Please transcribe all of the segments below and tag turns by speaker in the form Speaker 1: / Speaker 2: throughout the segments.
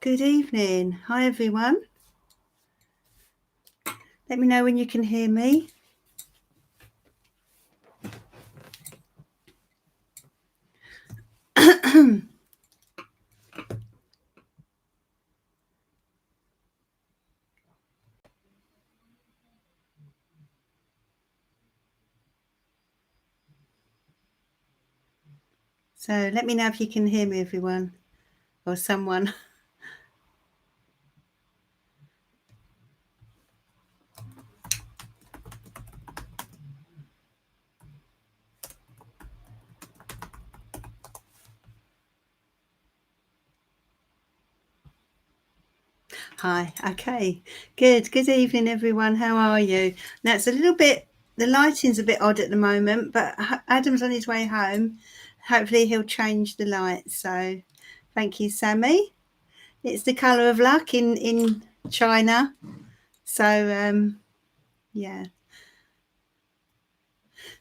Speaker 1: Good evening. Hi, everyone. Let me know when you can hear me. So let me know if you can hear me, everyone, or someone. Hi. Okay. Good. Good evening, everyone. How are you? Now it's a little bit, the lighting's a bit odd at the moment, but Adam's on his way home. Hopefully he'll change the lights. So thank you, Sammy. It's the colour of luck in China. So, yeah.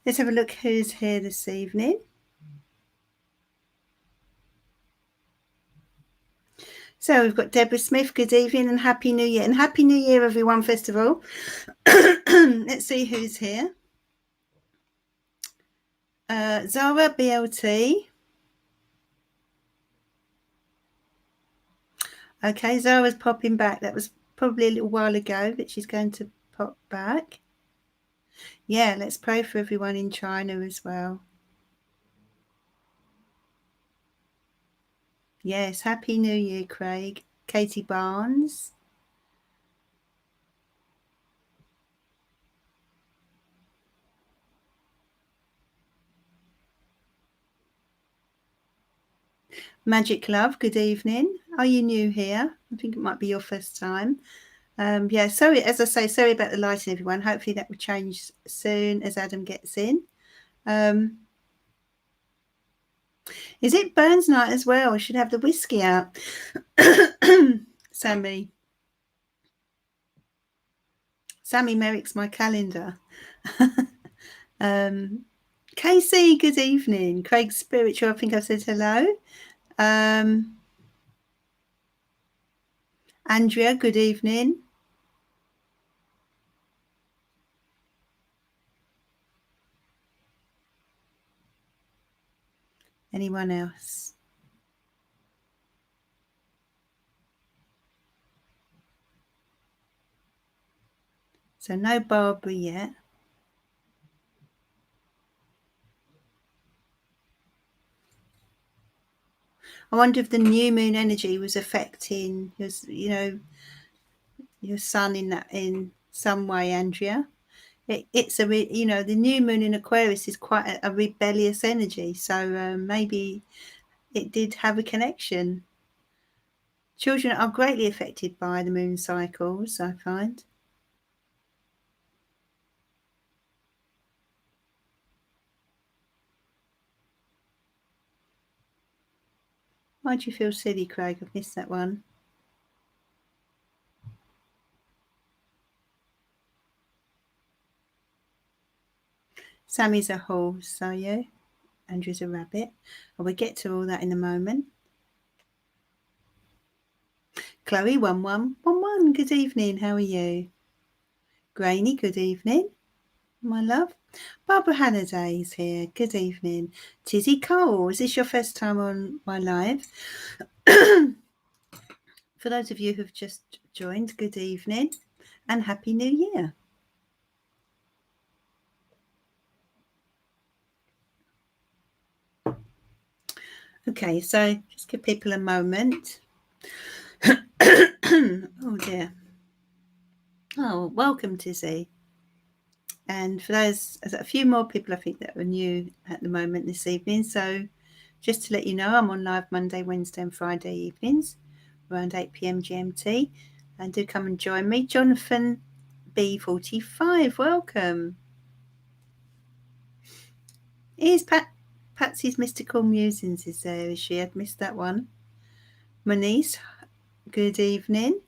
Speaker 1: Let's have a look who's here this evening. So we've got Deborah Smith. Good evening and Happy New Year. And Happy New Year, everyone, first of all. Let's see who's here. Zara BLT. Okay, Zara's popping back. That was probably a little while ago, but she's going to pop back. Yeah, let's pray for everyone in China as well. Yes, Happy New Year, Craig. Katie Barnes. Magic Love, good evening. Are you new here? I think it might be your first time. Yeah, sorry, as I say, sorry about the lighting, everyone. Hopefully that will change soon as Adam gets in. Is it Burns night as well? I should have the whiskey out. Sammy Merrick's my calendar. Casey, good evening. Craig Spiritual, I think I said hello. Andrea, good evening. Anyone else? So no Barbara yet. I wonder if the new moon energy was affecting your son in some way, Andrea. It's the new moon in Aquarius is quite a rebellious energy, so maybe it did have a connection. Children are greatly affected by the moon cycles, I find. Why do you feel silly, Craig? I've missed that one. Sammy's a horse, are you? Andrew's a rabbit. Well, we'll get to all that in a moment. Chloe, 1111, good evening. How are you? Grainy, good evening, my love. Barbara Halliday is here. Good evening. Tizzy Cole, is this your first time on my live? For those of you who've just joined, good evening and Happy New Year. Okay, so just give people a moment. Oh dear. Oh, welcome, Tizzy. And for those, a few more people I think that are new at the moment this evening. So just to let you know, I'm on live Monday, Wednesday and Friday evenings around 8 p.m. GMT. And do come and join me. Jonathan B45, welcome. Here's Patsy's Mystical Musings is there, is she? I'd missed that one. Moniz, good evening.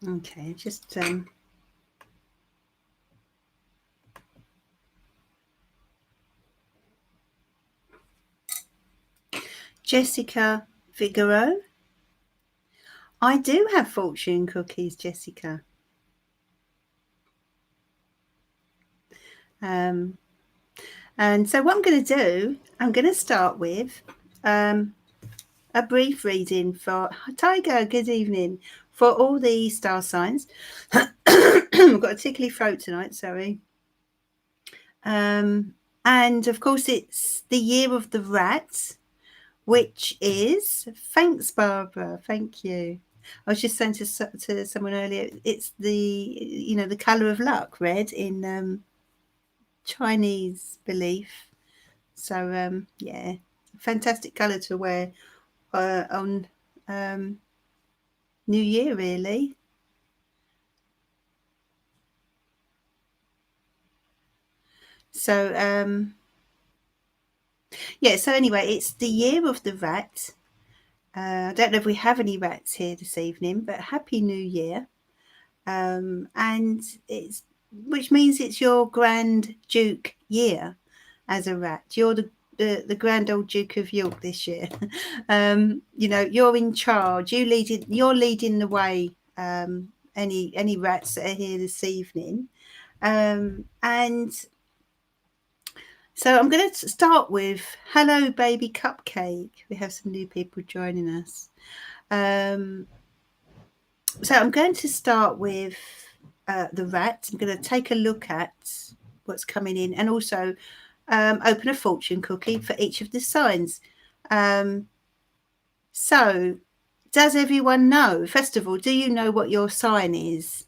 Speaker 1: Okay, just Jessica Figaro. I do have fortune cookies, Jessica. And so what I'm going to do, I'm going to start with a brief reading for Tiger. Good evening. For all the star signs. I've got a tickly throat tonight, sorry. And of course, it's the year of the rat, which is, thanks, Barbara. Thank you. I was just saying to someone earlier, it's the colour of luck, red, in Chinese belief. So, yeah, fantastic colour to wear on New Year, really. So, yeah, so anyway, it's the year of the rat. I don't know if we have any rats here this evening, but Happy New Year. And which means it's your Grand Duke year as a rat. You're the Grand Old Duke of York this year. You're in charge. You're leading the way. Any rats that are here this evening. And so I'm going to start with Hello Baby Cupcake. We have some new people joining us. So I'm going to start with the rat. I'm going to take a look at what's coming in and also open a fortune cookie for each of the signs. So does everyone know? First of all, do you know what your sign is?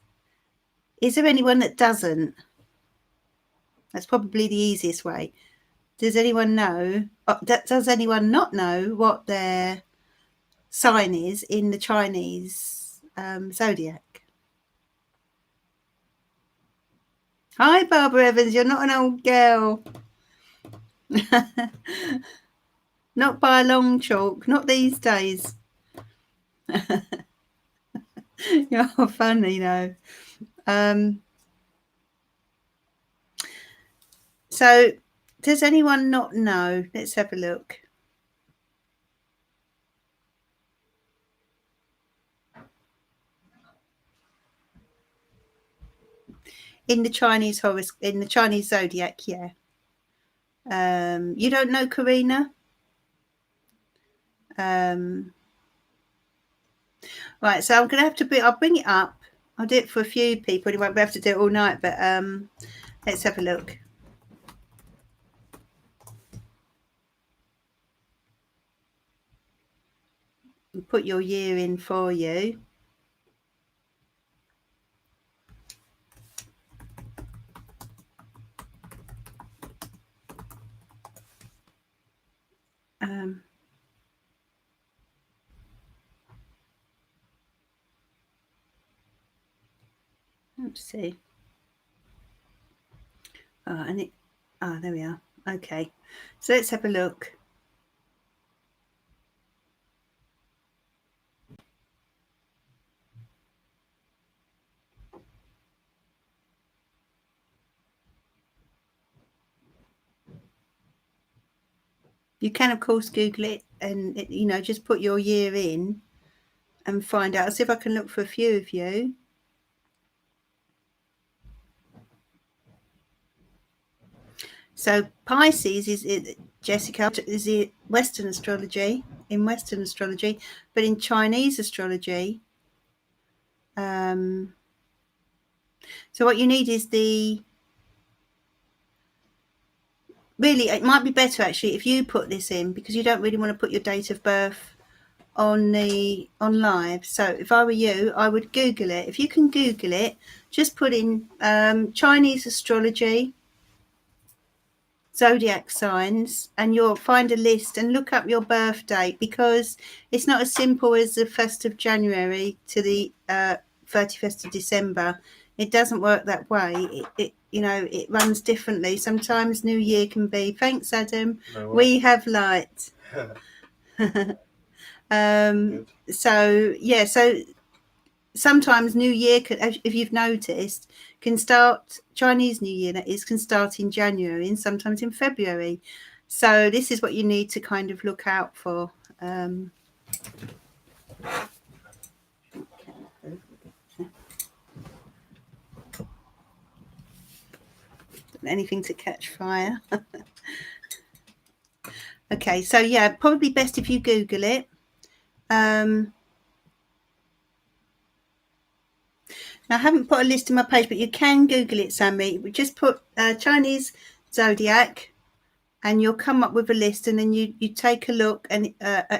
Speaker 1: Is there anyone that doesn't? That's probably the easiest way. Does anyone know? Does anyone not know what their sign is in the Chinese zodiac? Hi, Barbara Evans. You're not an old girl. Not by a long chalk. Not these days. You're funny, though. So, does anyone not know? Let's have a look. In the Chinese in the Chinese zodiac, yeah. You don't know, Karina? Right, so I'm going to have to I'll bring it up. I'll do it for a few people. You won't be able to do it all night, but let's have a look. I'll put your year in for you. Let's see. There we are. Okay, so let's have a look. You can, of course, Google it and, just put your year in and find out. I'll see if I can look for a few of you. So Pisces Jessica, is it Western astrology, but in Chinese astrology, so what you need is really, it might be better actually if you put this in, because you don't really want to put your date of birth on live. So if I were you, I would Google it. If you can Google it, just put in Chinese astrology zodiac signs and you'll find a list and look up your birth date, because it's not as simple as the 1st of January to the 31st of December. It doesn't work that way. It runs differently. Sometimes New Year can be, thanks Adam, we have light. So sometimes New Year, if you've noticed, can start, Chinese New Year that is, can start in January and sometimes in February. So this is what you need to kind of look out for. Anything to catch fire. Okay, so yeah, probably best if you Google it. Now, I haven't put a list in my page, but you can Google it, Sammy. We just put Chinese zodiac, and you'll come up with a list, and then you take a look, and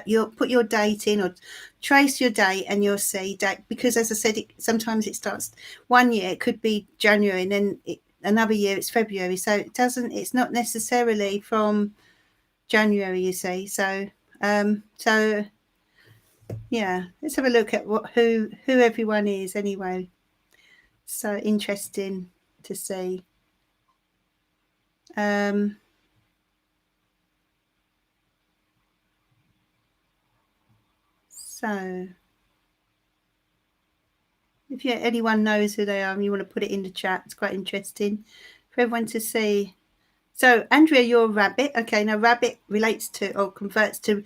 Speaker 1: you'll put your date in or trace your date, and you'll see date. Because as I said, sometimes it starts one year, it could be January, and then another year it's February. So it's not necessarily from January, you see. So yeah, let's have a look at who everyone is anyway. So interesting to see. So if anyone knows who they are and you want to put it in the chat, it's quite interesting for everyone to see. So Andrea, you're a rabbit. Okay, now rabbit relates to or converts to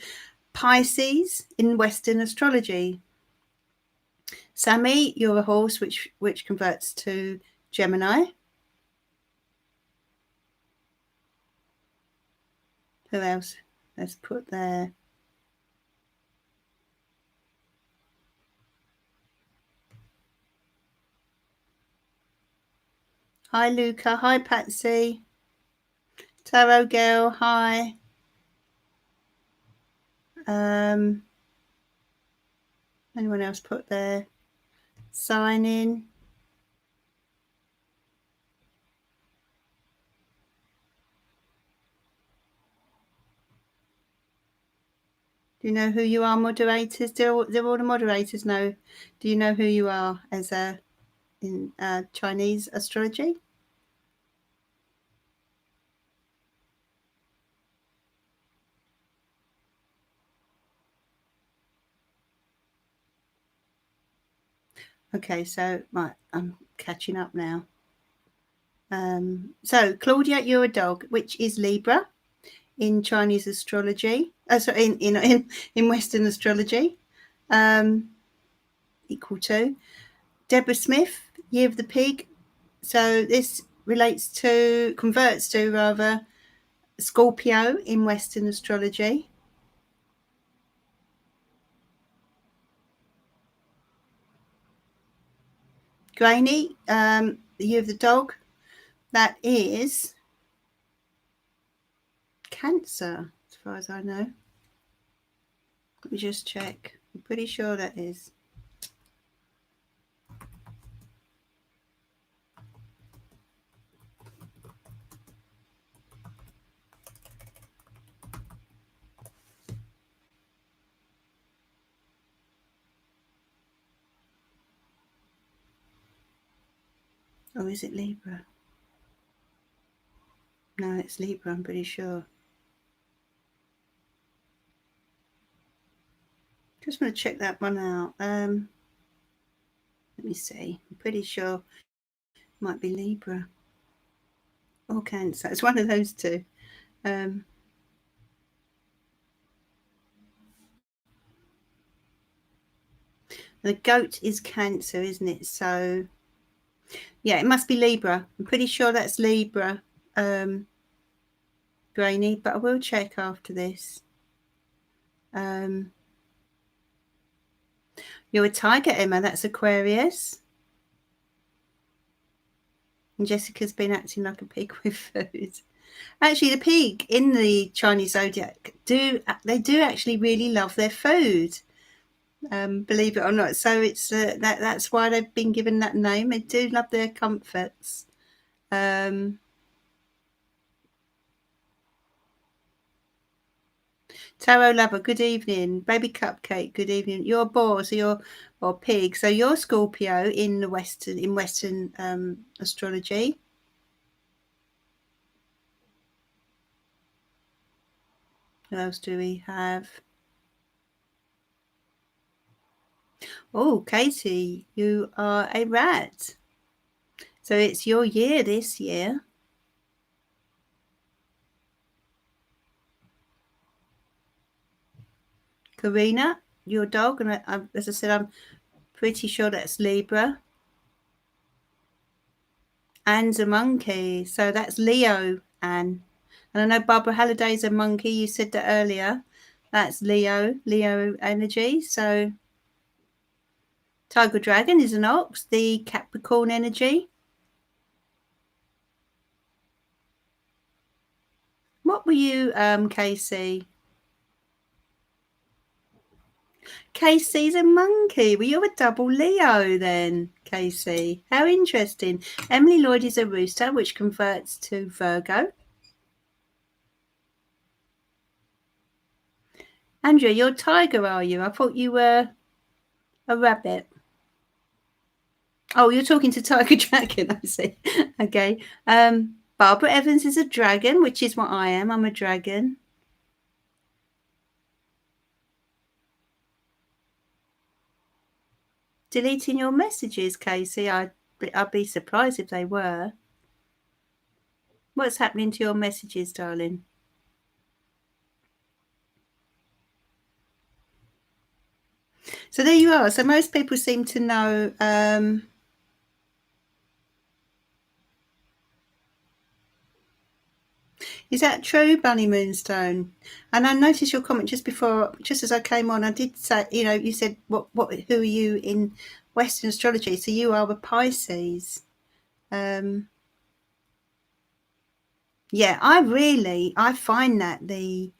Speaker 1: Pisces in Western astrology. Sammy, you're a horse, which converts to Gemini. Who else? Let's put there. Hi, Luca. Hi, Patsy. Tarot girl. Hi. Anyone else put there? Sign in. Do you know who you are, moderators? Do all the moderators know? Do you know who you are as in Chinese astrology? Okay, so right, I'm catching up now. So Claudia, you're a dog, which is Libra in Chinese astrology. Sorry, in Western astrology, equal to Deborah Smith, Year of the Pig. So this converts to rather Scorpio in Western astrology. Grainy, the Year of the Dog, that is Cancer, as far as I know. Let me just check. I'm pretty sure that is. Or is it Libra? No, it's Libra, I'm pretty sure. Just want to check that one out. Let me see. I'm pretty sure it might be Libra or Cancer. It's one of those two. The goat is Cancer, isn't it? So, yeah, it must be Libra. I'm pretty sure that's Libra, Grainy, but I will check after this. You're a tiger, Emma. That's Aquarius. And Jessica's been acting like a pig with food. Actually, the pig in the Chinese zodiac do actually really love their food. Believe it or not. So it's that's why they've been given that name. They do love their comforts. Tarot lover, good evening. Baby cupcake, good evening. You're a boar, so or pig, so you're Scorpio in Western astrology. Who else do we have? Oh, Katie, you are a rat. So it's your year this year. Karina, your dog, and as I said, I'm pretty sure that's Libra. Anne's a monkey, so that's Leo, Anne. And I know Barbara Halliday's a monkey. You said that earlier. That's Leo energy. So Tiger Dragon is an ox, the Capricorn energy. What were you, Casey? Casey's a monkey. Well, you're a double Leo then, Casey. How interesting. Emily Lloyd is a rooster, which converts to Virgo. Andrea, you're a tiger, are you? I thought you were a rabbit. Oh, you're talking to Tiger Dragon, I see. Okay. Barbara Evans is a dragon, which is what I am. I'm a dragon. Deleting your messages, Casey. I'd be surprised if they were. What's happening to your messages, darling? So there you are. So most people seem to know. Is that true, Bunny Moonstone? And I noticed your comment just before, just as I came on. I did say, you said, who are you in Western astrology? So you are a Pisces. Yeah, I find that the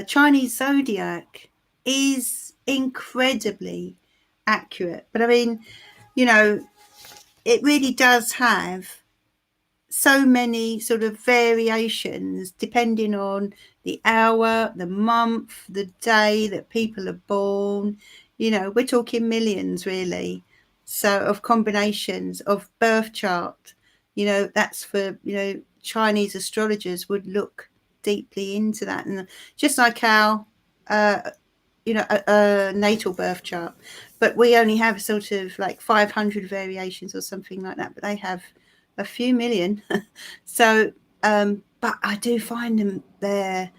Speaker 1: Chinese zodiac is incredibly accurate. But I mean, it really does have so many sort of variations depending on the hour, the month, the day that people are born. We're talking millions really. So of combinations of birth chart, that's for, Chinese astrologers would look deeply into that. And just like our, a natal birth chart, but we only have sort of like 500 variations or something like that, but they have a few million. So, but I do find their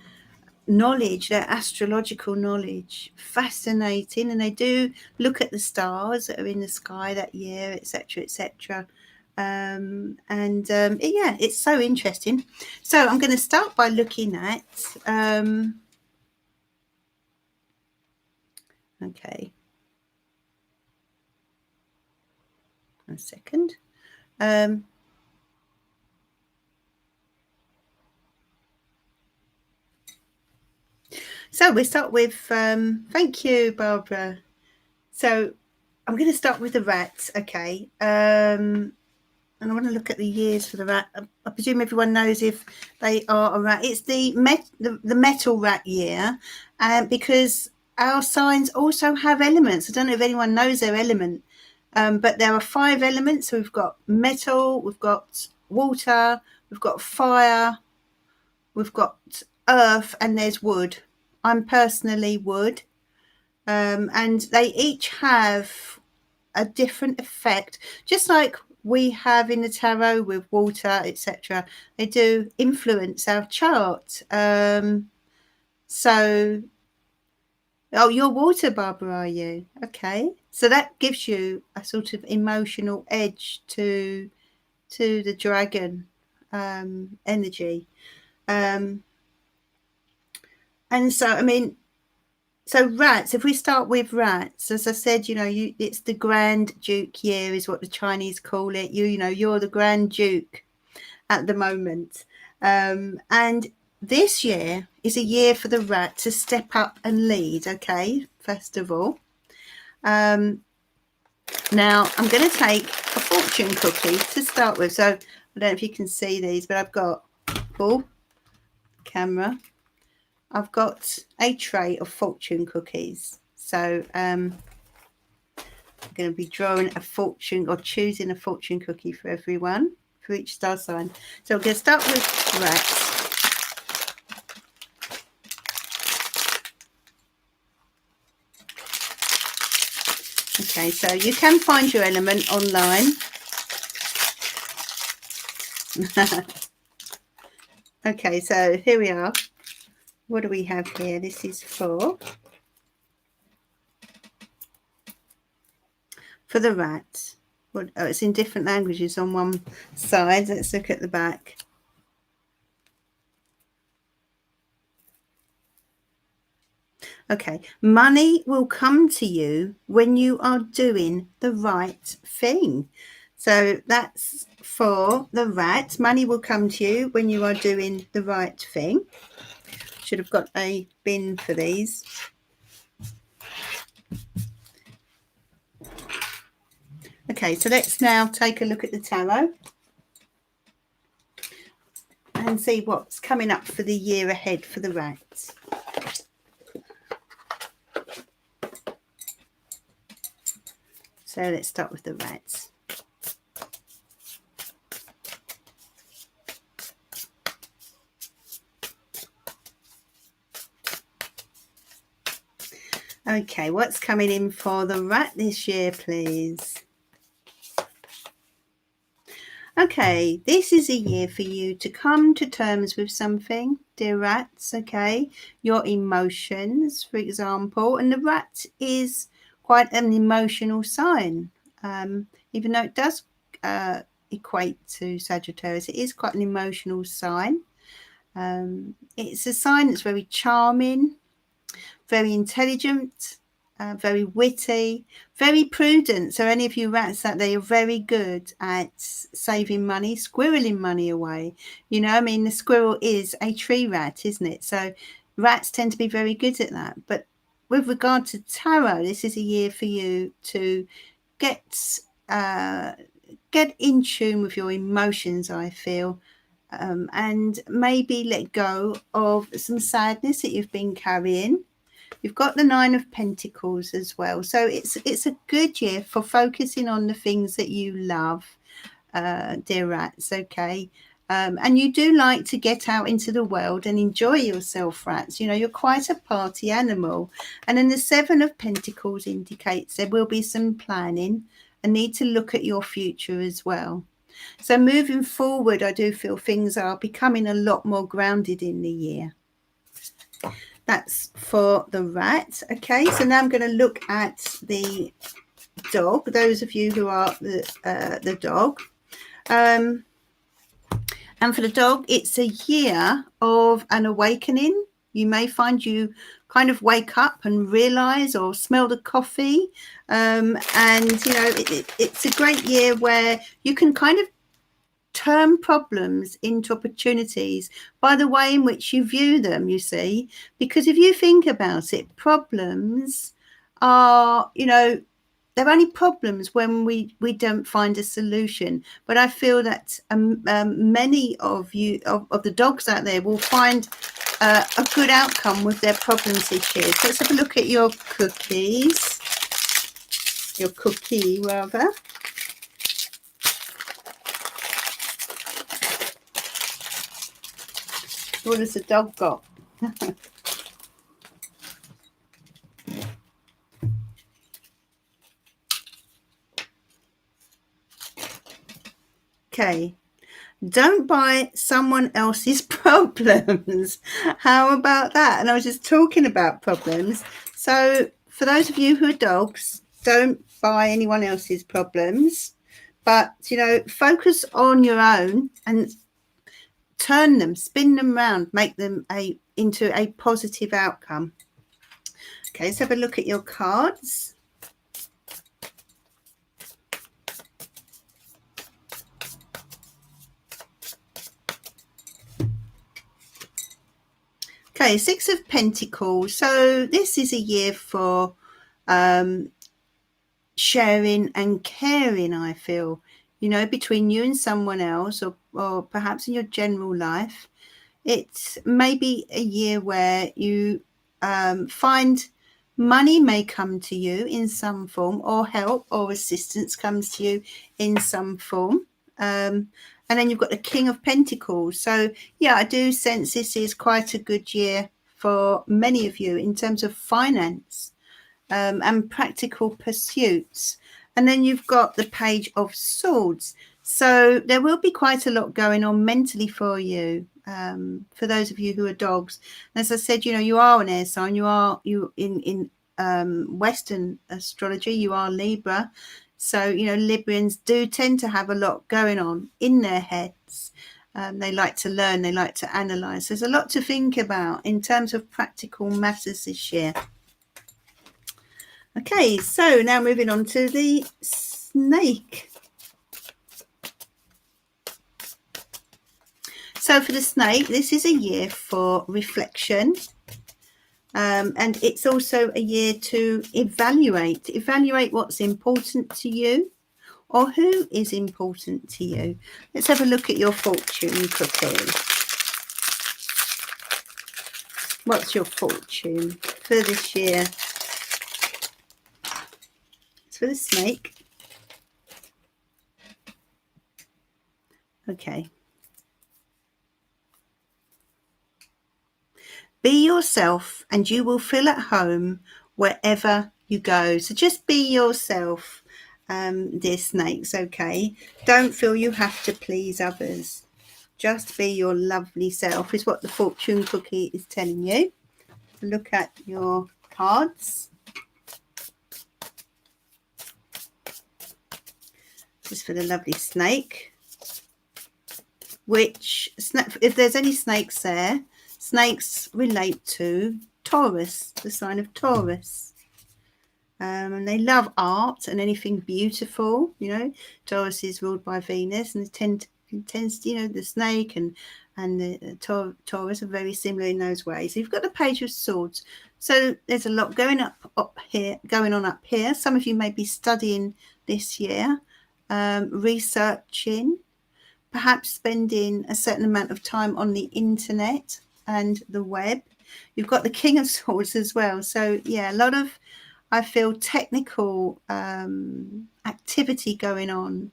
Speaker 1: knowledge, their astrological knowledge, fascinating, and they do look at the stars that are in the sky that year, etc., etc. Yeah, it's so interesting. So I'm going to start by looking at. Okay, a second. So we start with, thank you, Barbara. So I'm going to start with the rats, okay? And I want to look at the years for the rat. I presume everyone knows if they are a rat. It's the metal rat year, because our signs also have elements. I don't know if anyone knows their element, but there are 5 elements. So we've got metal, we've got water, we've got fire, we've got earth, and there's wood. I'm personally wood, and they each have a different effect, just like we have in the tarot with water, etc. They do influence our chart. So, oh, you're water, Barbara, are you? Okay, so that gives you a sort of emotional edge to the dragon energy. And so, I mean, so rats, if we start with rats, as I said, it's the Grand Duke year is what the Chinese call it. You're the Grand Duke at the moment. And this year is a year for the rat to step up and lead, okay, first of all. Now, I'm going to take a fortune cookie to start with. So I don't know if you can see these, but I've got, camera. I've got a tray of fortune cookies. So I'm going to be drawing a fortune or choosing a fortune cookie for everyone, for each star sign. So we're going to start with rats. Okay, so you can find your element online. Okay, so here we are. What do we have here? This is for the rat. Oh, it's in different languages on one side. Let's look at the back. Okay, money will come to you when you are doing the right thing. So that's for the rat. Money will come to you when you are doing the right thing. Should have got a bin for these. Okay, so let's now take a look at the tarot and see what's coming up for the year ahead for the rat. So let's start with the rats. Okay, what's coming in for the rat this year, please? Okay, this is a year for you to come to terms with something, dear rats, okay? Your emotions, for example. And the rat is quite an emotional sign. Even though it does equate to Sagittarius, it is quite an emotional sign. It's a sign that's very charming, very intelligent, very witty, very prudent. So any of you rats out there, you're very good at saving money, squirreling money away. You know, I mean, the squirrel is a tree rat, isn't it? So rats tend to be very good at that. But with regard to tarot, this is a year for you to get in tune with your emotions, I feel. And maybe let go of some sadness that you've been carrying. You've got the 9 of Pentacles as well. So it's a good year for focusing on the things that you love, dear rats, okay? And you do like to get out into the world and enjoy yourself, rats. You know, you're quite a party animal. And then the 7 of Pentacles indicates there will be some planning, a need to look at your future as well. So moving forward, I do feel things are becoming a lot more grounded in the year. That's for the rat. Okay, so now I'm going to look at the dog, those of you who are the dog. And for the dog, it's a year of an awakening. You may find you kind of wake up and realize or smell the coffee. And, you know, it's a great year where you can kind of turn problems into opportunities by the way in which you view them, you see, because if you think about it, problems are, you know, they're only problems when we don't find a solution. But I feel that many of you, of the dogs out there, will find a good outcome with their problems this year. So let's have a look at your cookies, your cookie rather. What has the dog got? Okay. Don't buy someone else's problems. How about that? And I was just talking about problems. So for those of you who are dogs, don't buy anyone else's problems. But, you know, focus on your own and turn them, spin them round, make them into a positive outcome. Okay, let's have a look at your cards. Okay, 6 of Pentacles. So this is a year for sharing and caring, I feel, you know, between you and someone else, or perhaps in your general life. It's maybe a year where you find money may come to you in some form, or help or assistance comes to you in some form. And then you've got the King of Pentacles. So, yeah, I do sense this is quite a good year for many of you in terms of finance. and practical pursuits. And then you've got the Page of Swords. So there will be quite a lot going on mentally for you, for those of you who are dogs. As I said, you are an air sign. You in Western astrology, you are Libra. So, Librans do tend to have a lot going on in their heads. They like to learn, they like to analyse. There's a lot to think about in terms of practical matters this year. Okay, so now moving on to the snake. So for the snake, this is a year for reflection. And it's also a year to evaluate what's important to you or who is important to you. Let's have a look at your fortune cookie. What's your fortune for this year? It's for the snake. Okay. Be yourself and you will feel at home wherever you go. So just be yourself, dear snakes, okay? Don't feel you have to please others. Just be your lovely self is what the fortune cookie is telling you. Look at your cards. This is for the lovely snake. If there's any snakes there, snakes relate to Taurus, the sign of Taurus. And they love art and anything beautiful. Taurus is ruled by Venus, and it tends, the snake and the Taurus are very similar in those ways. So you've got the Page of Swords. So there's a lot going on up here. Some of you may be studying this year, researching, perhaps spending a certain amount of time on the internet and the web. You've got the King of Swords as well. So yeah, a lot of, I feel, technical activity going on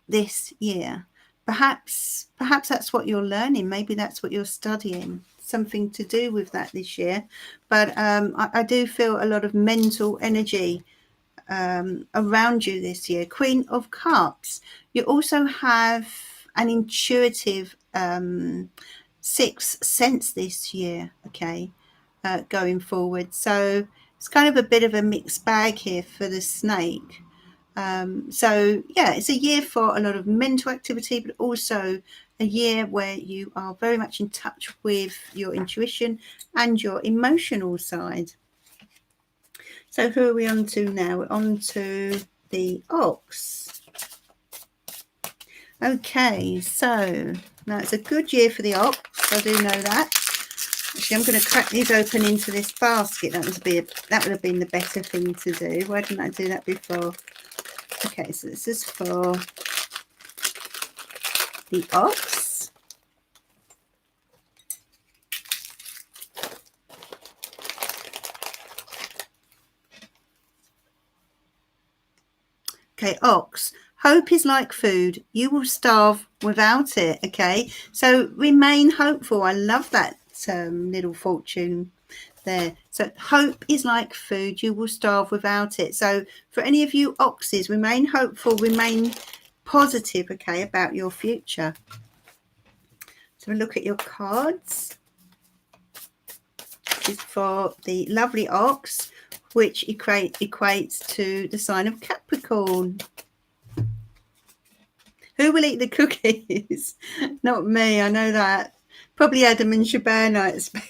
Speaker 1: this year. Perhaps that's what you're learning. Maybe that's what you're studying. Something to do with that this year. But I do feel a lot of mental energy around you this year. Queen of Cups. You also have an intuitive sixth sense this year, okay, going forward. So it's kind of a bit of a mixed bag here for the snake. So yeah, it's a year for a lot of mental activity, but also a year where you are very much in touch with your intuition and your emotional side. So who are we on to now? We're on to the ox. Okay, so now it's a good year for the ox. I do know that. Actually, I'm going to crack these open into this basket. That would have been the better thing to do. Why didn't I do that before? Okay, so this is for the ox. Okay, ox. Hope is like food. You will starve without it. Okay, so remain hopeful. I love that little fortune there. So hope is like food. You will starve without it. So for any of you oxes, remain hopeful, remain positive, okay, about your future. So look at your cards. This is for the lovely ox, which equates to the sign of Capricorn. Who will eat the cookies? Not me, I know that. Probably Adam and Shabana, I expect.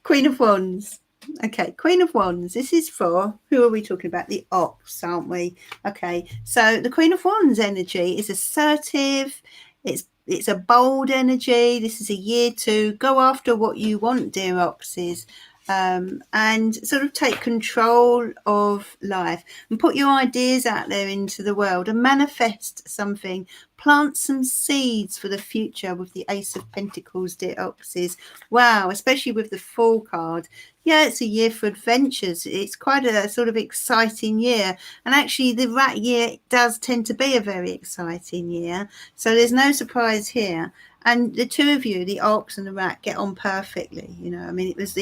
Speaker 1: Queen of Wands. Okay, Queen of Wands. This is for, who are we talking about? The ox, aren't we? Okay, so the Queen of Wands energy is assertive. It's a bold energy. This is a year to go after what you want, dear oxes. And sort of take control of life and put your ideas out there into the world and manifest something. Plant some seeds for the future with the Ace of Pentacles, dear oxes. Wow, especially with the Fool card. Yeah, it's a year for adventures. It's quite a sort of exciting year. And actually the rat year does tend to be a very exciting year. So there's no surprise here. and the two of you, the ox and the rat, get on perfectly. You know, I mean, it was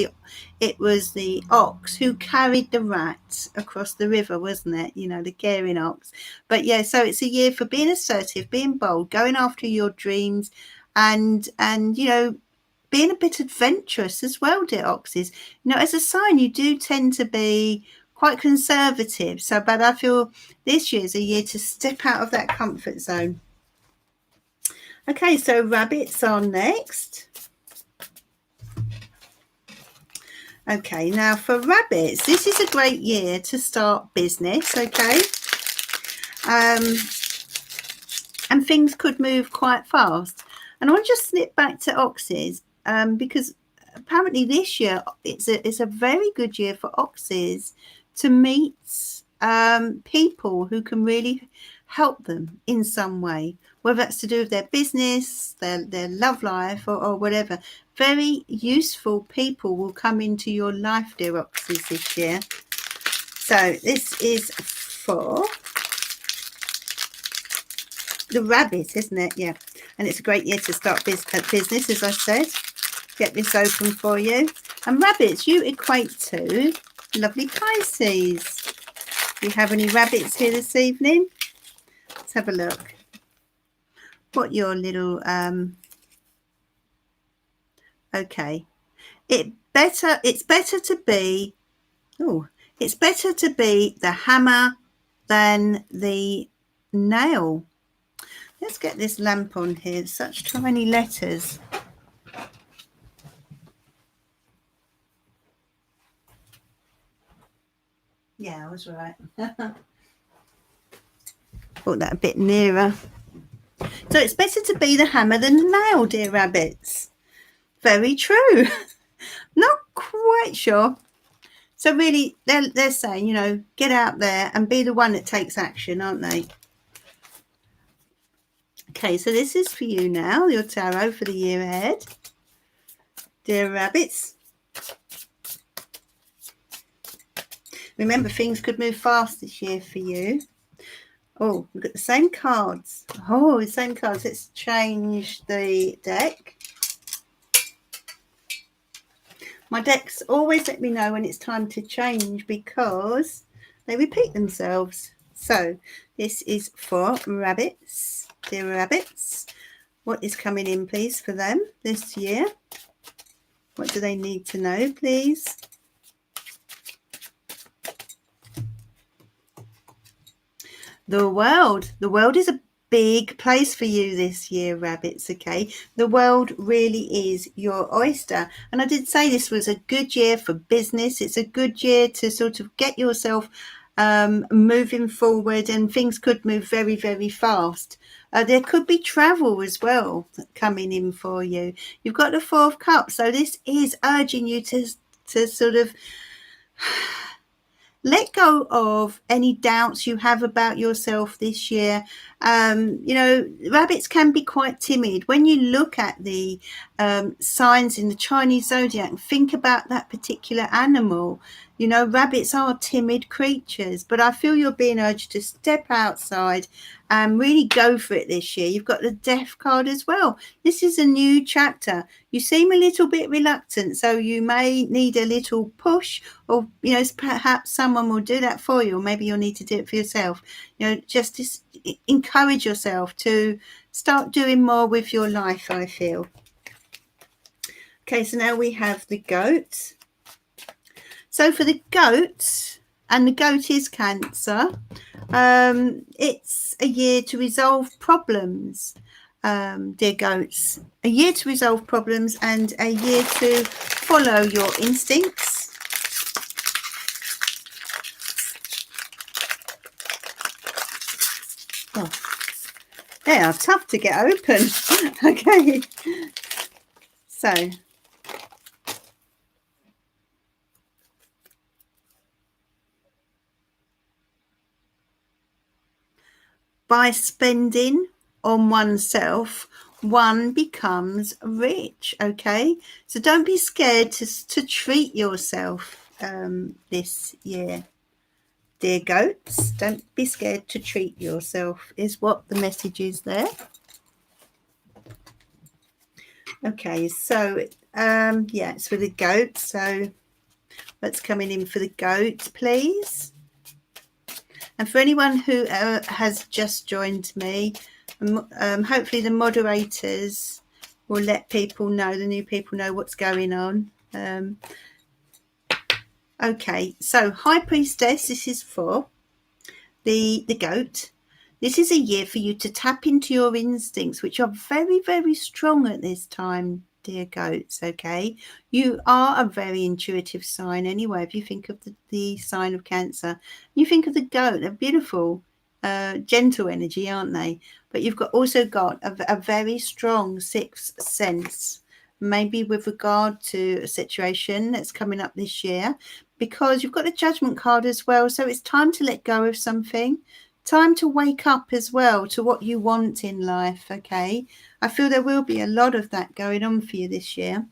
Speaker 1: the ox who carried the rat across the river, wasn't it? You know, the caring ox. But yeah, so it's a year for being assertive, being bold, going after your dreams, and you know, being a bit adventurous as well, dear oxes. You know, as a sign, you do tend to be quite conservative. So, but I feel this year's a year to step out of that comfort zone. Okay, so rabbits are next. Okay, now for rabbits, this is a great year to start business, okay? And things could move quite fast. And I want to just slip back to oxes because apparently this year it's a very good year for oxes to meet people who can really help them in some way, whether that's to do with their business, their love life, or whatever. Very useful people will come into your life, dear oxes, this year. So this is for the rabbit, isn't it? Yeah. And it's a great year to start business, as I said. Get this open for you. And rabbits, you equate to lovely Pisces. Do you have any rabbits here this evening? Let's have a look. What your little okay. It's better to be the hammer than the nail. Let's get this lamp on here. Such tiny letters. Yeah, I was right. Put that a bit nearer. So it's better to be the hammer than the nail, dear rabbits. Very true. Not quite sure. So really, they're saying, you know, get out there and be the one that takes action, aren't they? Okay, so this is for you now, your tarot for the year ahead. Dear rabbits. Remember, things could move fast this year for you. Oh, we've got the same cards. Oh, the same cards. Let's change the deck. My decks always let me know when it's time to change because they repeat themselves. So this is for rabbits. Dear rabbits, what is coming in, please, for them this year? What do they need to know, please? The world. The world is a big place for you this year, rabbits, okay? The world really is your oyster. And I did say this was a good year for business. It's a good year to sort of get yourself moving forward, and things could move very, very fast. There could be travel as well coming in for you. You've got the Four of Cups. So this is urging you to sort of let go of any doubts you have about yourself this year. You know, rabbits can be quite timid. When you look at the signs in the Chinese zodiac, think about that particular animal. You know, rabbits are timid creatures, but I feel you're being urged to step outside and really go for it this year. You've got the Death card as well. This is a new chapter. You seem a little bit reluctant, so you may need a little push, or, you know, perhaps someone will do that for you, or maybe you'll need to do it for yourself. You know, just encourage yourself to start doing more with your life, I feel. Okay, so now we have the goat. So for the goat, and the goat is Cancer, it's a year to resolve problems, dear goats. A year to resolve problems and a year to follow your instincts. Oh, they are tough to get open. Okay, so by spending on oneself, one becomes rich. Okay, so don't be scared to treat yourself this year, dear goats. Don't be scared to treat yourself, is what the message is there. Okay, so yeah, it's for the goat. So what's coming in for the goat, please? And for anyone who has just joined me, hopefully the moderators will let people know, the new people know what's going on. Okay, so High Priestess, this is for the goat. This is a year for you to tap into your instincts, which are very, very strong at this time, dear goats, okay? You are a very intuitive sign anyway. If you think of the sign of Cancer, you think of the goat, they're beautiful, gentle energy, aren't they? But you've also got a very strong sixth sense, maybe with regard to a situation that's coming up this year, because you've got the Judgment card as well. So it's time to let go of something. Time to wake up as well to what you want in life, okay? I feel there will be a lot of that going on for you this year.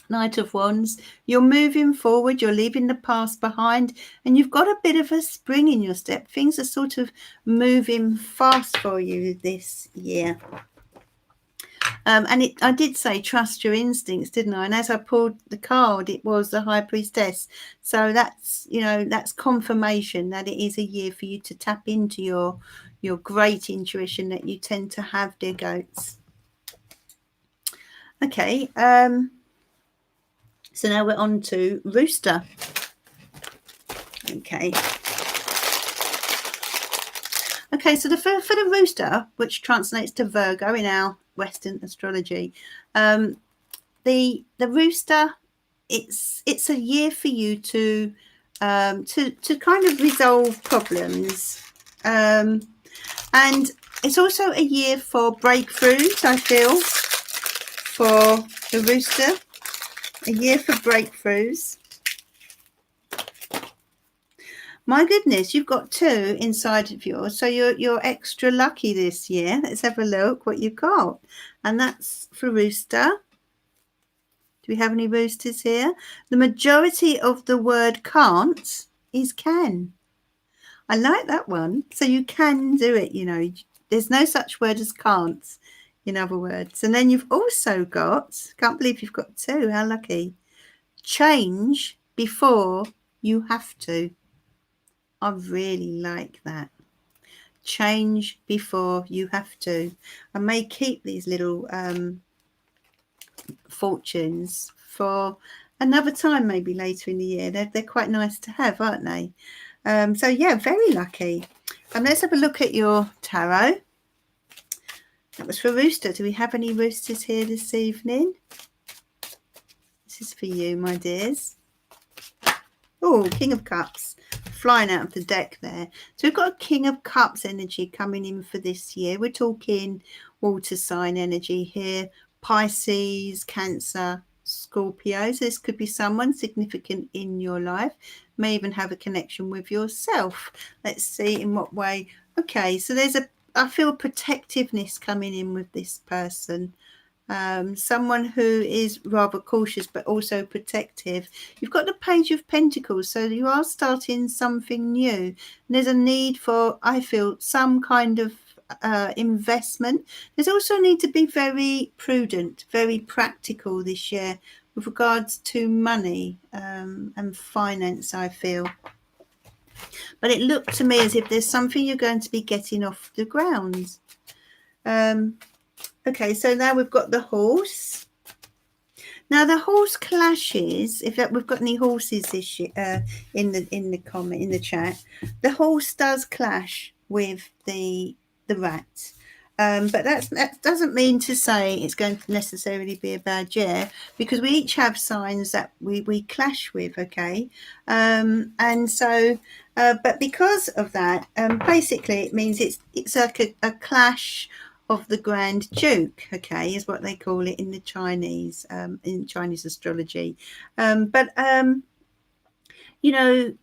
Speaker 1: Knight of Wands, you're moving forward, you're leaving the past behind, and you've got a bit of a spring in your step. Things are sort of moving fast for you this year. And I did say trust your instincts, didn't I? And as I pulled the card, it was the High Priestess. So that's, you know, that's confirmation that it is a year for you to tap into your great intuition that you tend to have, dear goats. Okay. So now we're on to Rooster. Okay. Okay, so for the Rooster, which translates to Virgo in our Western astrology, the Rooster, it's a year for you to kind of resolve problems, and it's also a year for breakthroughs. I feel for the Rooster, a year for breakthroughs. My goodness, you've got 2 inside of yours, so you're extra lucky this year. Let's have a look what you've got, and that's for Rooster. Do we have any roosters here? The majority of the word can't is can. I like that one. So you can do it, you know. There's no such word as can't, in other words. And then you've also got, can't believe you've got 2. How lucky. Change before you have to. I really like that. Change before you have to. I may keep these little fortunes for another time, maybe later in the year. They're quite nice to have, aren't they? So yeah, very lucky. Let's have a look at your tarot. That was for Rooster. Do we have any roosters here this evening? This is for you, my dears. Oh, King of Cups flying out of the deck there. So we've got a King of Cups energy coming in for this year. We're talking water sign energy here. Pisces, Cancer, Scorpio. So this could be someone significant in your life. May even have a connection with yourself. Let's see in what way. Okay, so there's I feel protectiveness coming in with this person. Someone who is rather cautious but also protective. You've got the Page of Pentacles, so you are starting something new. And there's a need for, I feel, some kind of investment. There's also a need to be very prudent, very practical this year with regards to money and finance, I feel. But it looked to me as if there's something you're going to be getting off the ground. Okay, so now we've got the horse. Now the horse clashes. If we've got any horses this year in the chat, the horse does clash with the rat. But that doesn't mean to say it's going to necessarily be a bad year, because we each have signs that we clash with, okay? And so, but because of that, basically it means it's like a clash of the Grand Duke, okay, is what they call it in the Chinese, in Chinese astrology. But you know,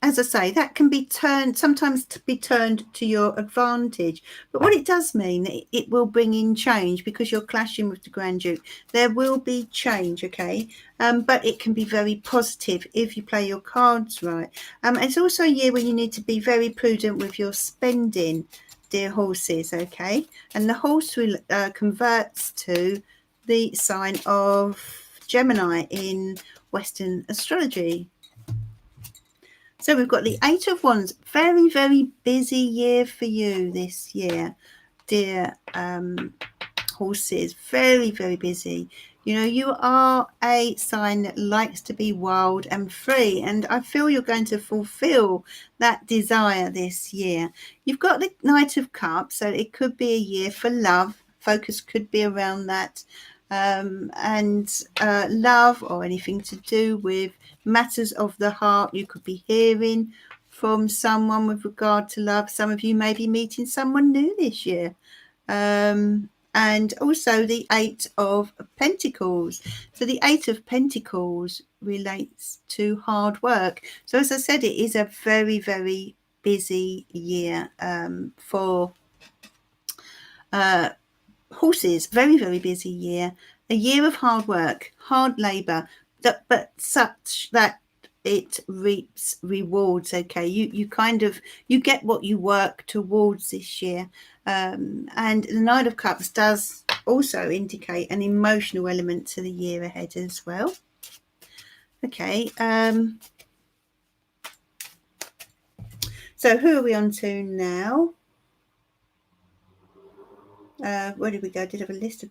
Speaker 1: as I say, that can be sometimes be turned to your advantage. But what it does mean, it will bring in change, because you're clashing with the Grand Duke. There will be change, okay? But it can be very positive if you play your cards right. It's also a year when you need to be very prudent with your spending, dear horses, okay? And the horse will converts to the sign of Gemini in Western astrology. So we've got the Eight of Wands. Very, very busy year for you this year, dear horses. Very, very busy. You know, you are a sign that likes to be wild and free, and I feel you're going to fulfill that desire this year. You've got the Knight of Cups, so it could be a year for love. Focus could be around that, and love, or anything to do with matters of the heart. You could be hearing from someone with regard to love. Some of you may be meeting someone new this year. And also the Eight of Pentacles. So the Eight of Pentacles relates to hard work. So as I said, it is a very, very busy year for horses. Very, very busy year. A year of hard work, hard labour, but such that it reaps rewards. Okay, you kind of, you get what you work towards this year. And the Knight of Cups does also indicate an emotional element to the year ahead as well. Okay, so who are we on to now? Where did we go? I did have a list of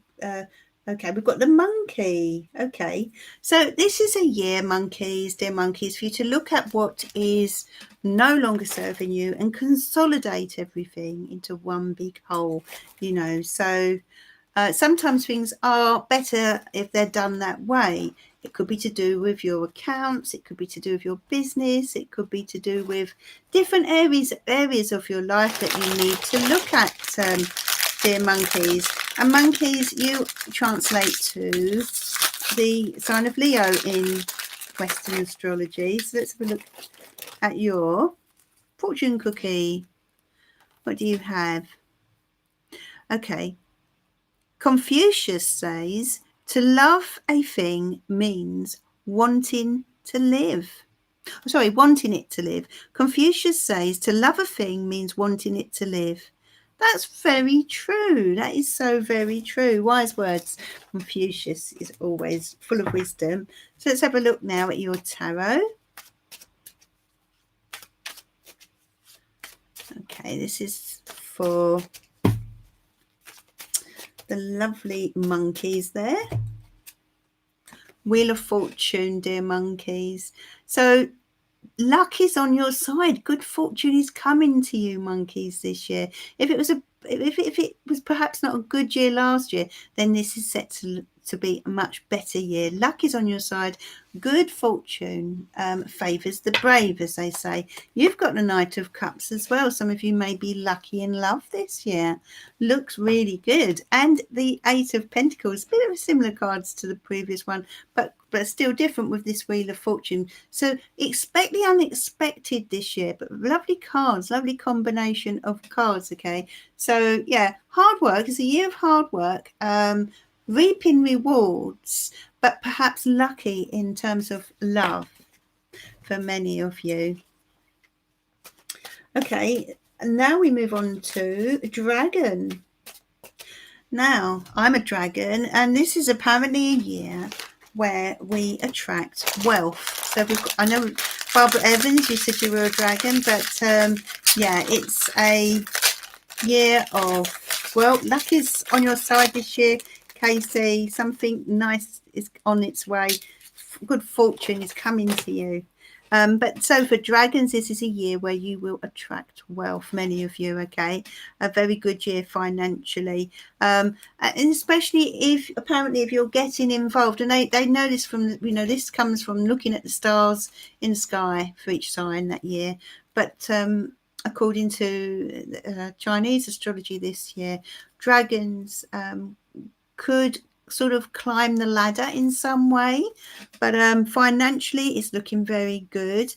Speaker 1: okay, we've got the monkey. Okay, so this is a year, monkeys, dear monkeys, for you to look at what is no longer serving you and consolidate everything into one big whole, you know. So sometimes things are better if they're done that way. It could be to do with your accounts, it could be to do with your business, it could be to do with different areas of your life that you need to look at, dear monkeys. And monkeys, you translate to the sign of Leo in Western astrology. So let's have a look at your fortune cookie. What do you have? Okay. Confucius says to love a thing means wanting to live. Sorry, wanting it to live. Confucius says to love a thing means wanting it to live. That's very true. That is so very true. Wise words. Confucius is always full of wisdom. So let's have a look now at your tarot. Okay, this is for the lovely monkeys there. Wheel of Fortune, dear monkeys. So luck is on your side. Good fortune is coming to you, monkeys, this year. If it was perhaps not a good year last year, then this is set to be a much better year. Luck is on your side. Good fortune favours the brave, as they say. You've got the Knight of Cups as well. Some of you may be lucky in love this year. Looks really good. And the Eight of Pentacles, a bit of similar cards to the previous one, but still different with this Wheel of Fortune. So expect the unexpected this year, but lovely cards, lovely combination of cards. Okay, so yeah, hard work is a year of hard work, reaping rewards, but perhaps lucky in terms of love for many of you. Okay, and now we move on to Dragon. Now, I'm a dragon, and this is apparently a year where we attract wealth. So we've got, I know, Barbara Evans, you said you were a dragon, but yeah, it's a year of, well, luck is on your side this year, Casey. Something nice is on its way. Good fortune is coming to you. But so for dragons, this is a year where you will attract wealth, many of you, okay? A very good year financially. And especially if, apparently, if you're getting involved, and they know this from, you know, this comes from looking at the stars in the sky for each sign that year. But according to Chinese astrology this year, dragons could sort of climb the ladder in some way, but financially it's looking very good.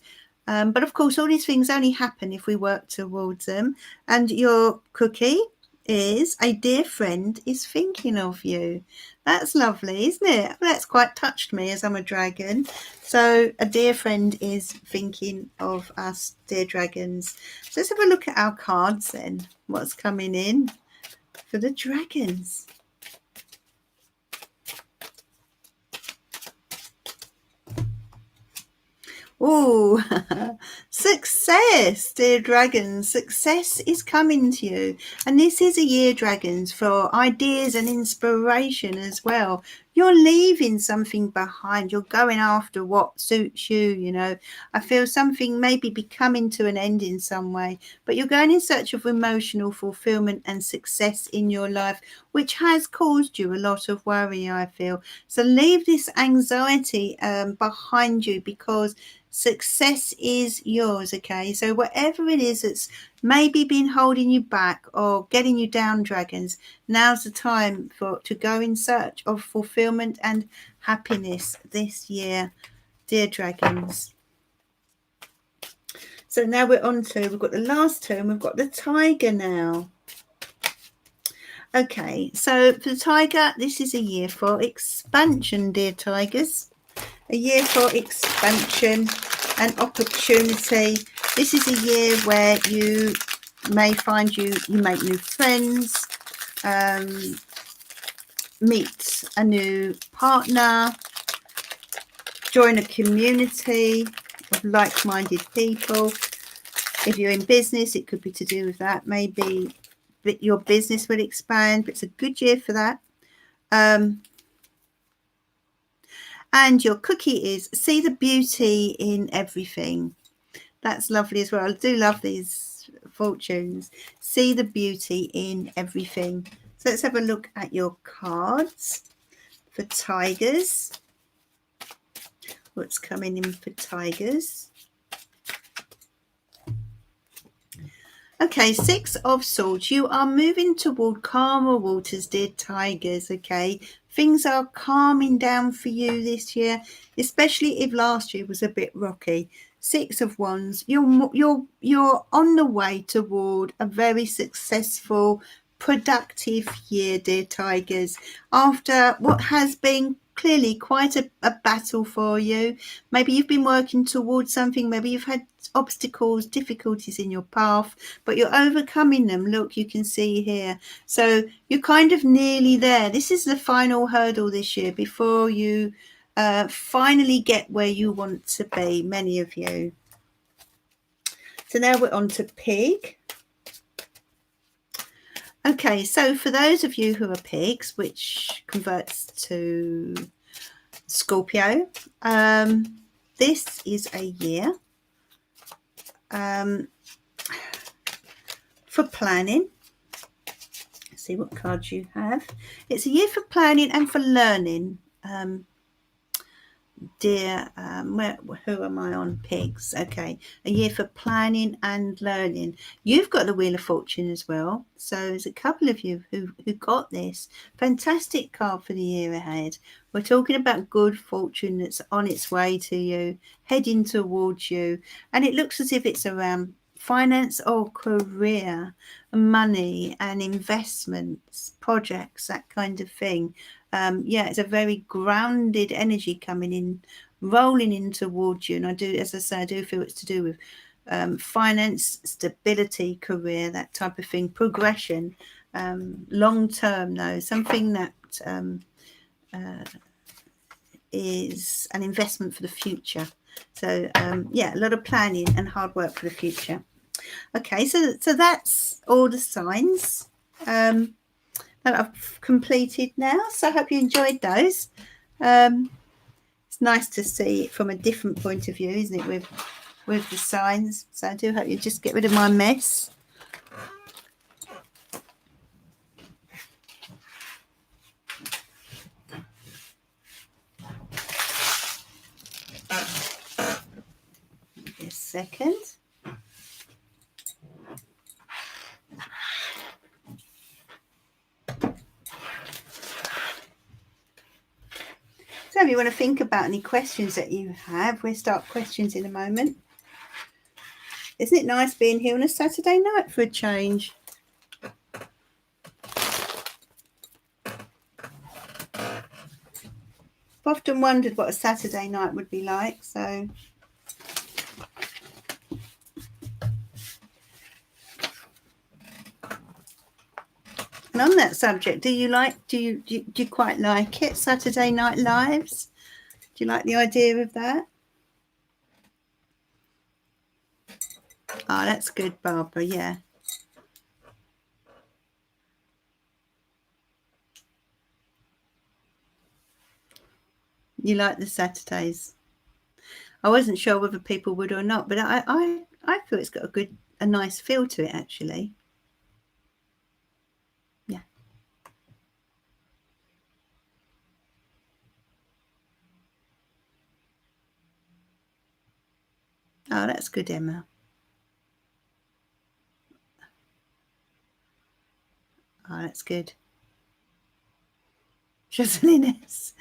Speaker 1: But of course, all these things only happen if we work towards them. And your cookie is a dear friend is thinking of you. That's lovely, isn't it? That's quite touched me, as I'm a dragon. So a dear friend is thinking of us, dear dragons. So let's have a look at our cards then. What's coming in for the dragons? Oh, success, dear dragons. Success is coming to you. And this is a year, dragons, for ideas and inspiration as well. You're leaving something behind. You're going after what suits you, you know. I feel something maybe be coming to an end in some way, but you're going in search of emotional fulfillment and success in your life, which has caused you a lot of worry, I feel. So leave this anxiety behind you, because success is yours. Okay, so whatever it is that's maybe been holding you back or getting you down, dragons, now's the time to go in search of fulfillment and happiness this year, dear dragons. So now we've got the last two, and we've got the tiger now. Okay, so for the tiger, this is a year for expansion, dear tigers. A year for expansion and opportunity. This is a year where you may find you make new friends, meet a new partner, join a community of like-minded people. If you're in business, it could be to do with that. Maybe that your business will expand, but it's a good year for that. And your cookie is see the beauty in everything. That's lovely as well. I do love these fortunes. See the beauty in everything. So let's have a look at your cards for tigers. What's coming in for tigers? Okay, Six of Swords. You are moving toward calmer waters, dear tigers, okay? Things are calming down for you this year, especially if last year was a bit rocky. Six of Wands. You're on the way toward a very successful, productive year, dear tigers. After what has been clearly quite a battle for you. Maybe you've been working towards something. Maybe you've had obstacles, difficulties in your path, but you're overcoming them. Look, you can see here. So you're kind of nearly there. This is the final hurdle this year before you finally get where you want to be, many of you. So now we're on to pig. Okay, so for those of you who are pigs, which converts to Scorpio, this is a year for planning. Let's see what cards you have. It's a year for planning and for learning. Dear, who am I on? Pigs. Okay, a year for planning and learning. You've got the Wheel of Fortune as well, so there's a couple of you who got this fantastic card for the year ahead. We're talking about good fortune that's on its way to you, heading towards you, and it looks as if it's around finance or career, money and investments, projects, that kind of thing. Yeah, it's a very grounded energy coming in, rolling in towards you. And I do, as I say, I do feel it's to do with finance, stability, career, that type of thing, progression, long term though, something that is an investment for the future. So yeah, a lot of planning and hard work for the future. Okay, so that's all the signs that I've completed now. So I hope you enjoyed those. It's nice to see it from a different point of view, isn't it, with the signs. So I do hope you just get rid of my mess. Give me a second. So if you want to think about any questions that you have, we'll start questions in a moment. Isn't it nice being here on a Saturday night for a change? I've often wondered what a Saturday night would be like, so... And on that subject, do you quite like it, Saturday Night Lives? Do you like the idea of that? Oh, that's good, Barbara. Yeah. You like the Saturdays. I wasn't sure whether people would or not, but I feel it's got a nice feel to it, actually. Yeah. Oh, that's good, Emma. Oh, that's good. Jocelyn S.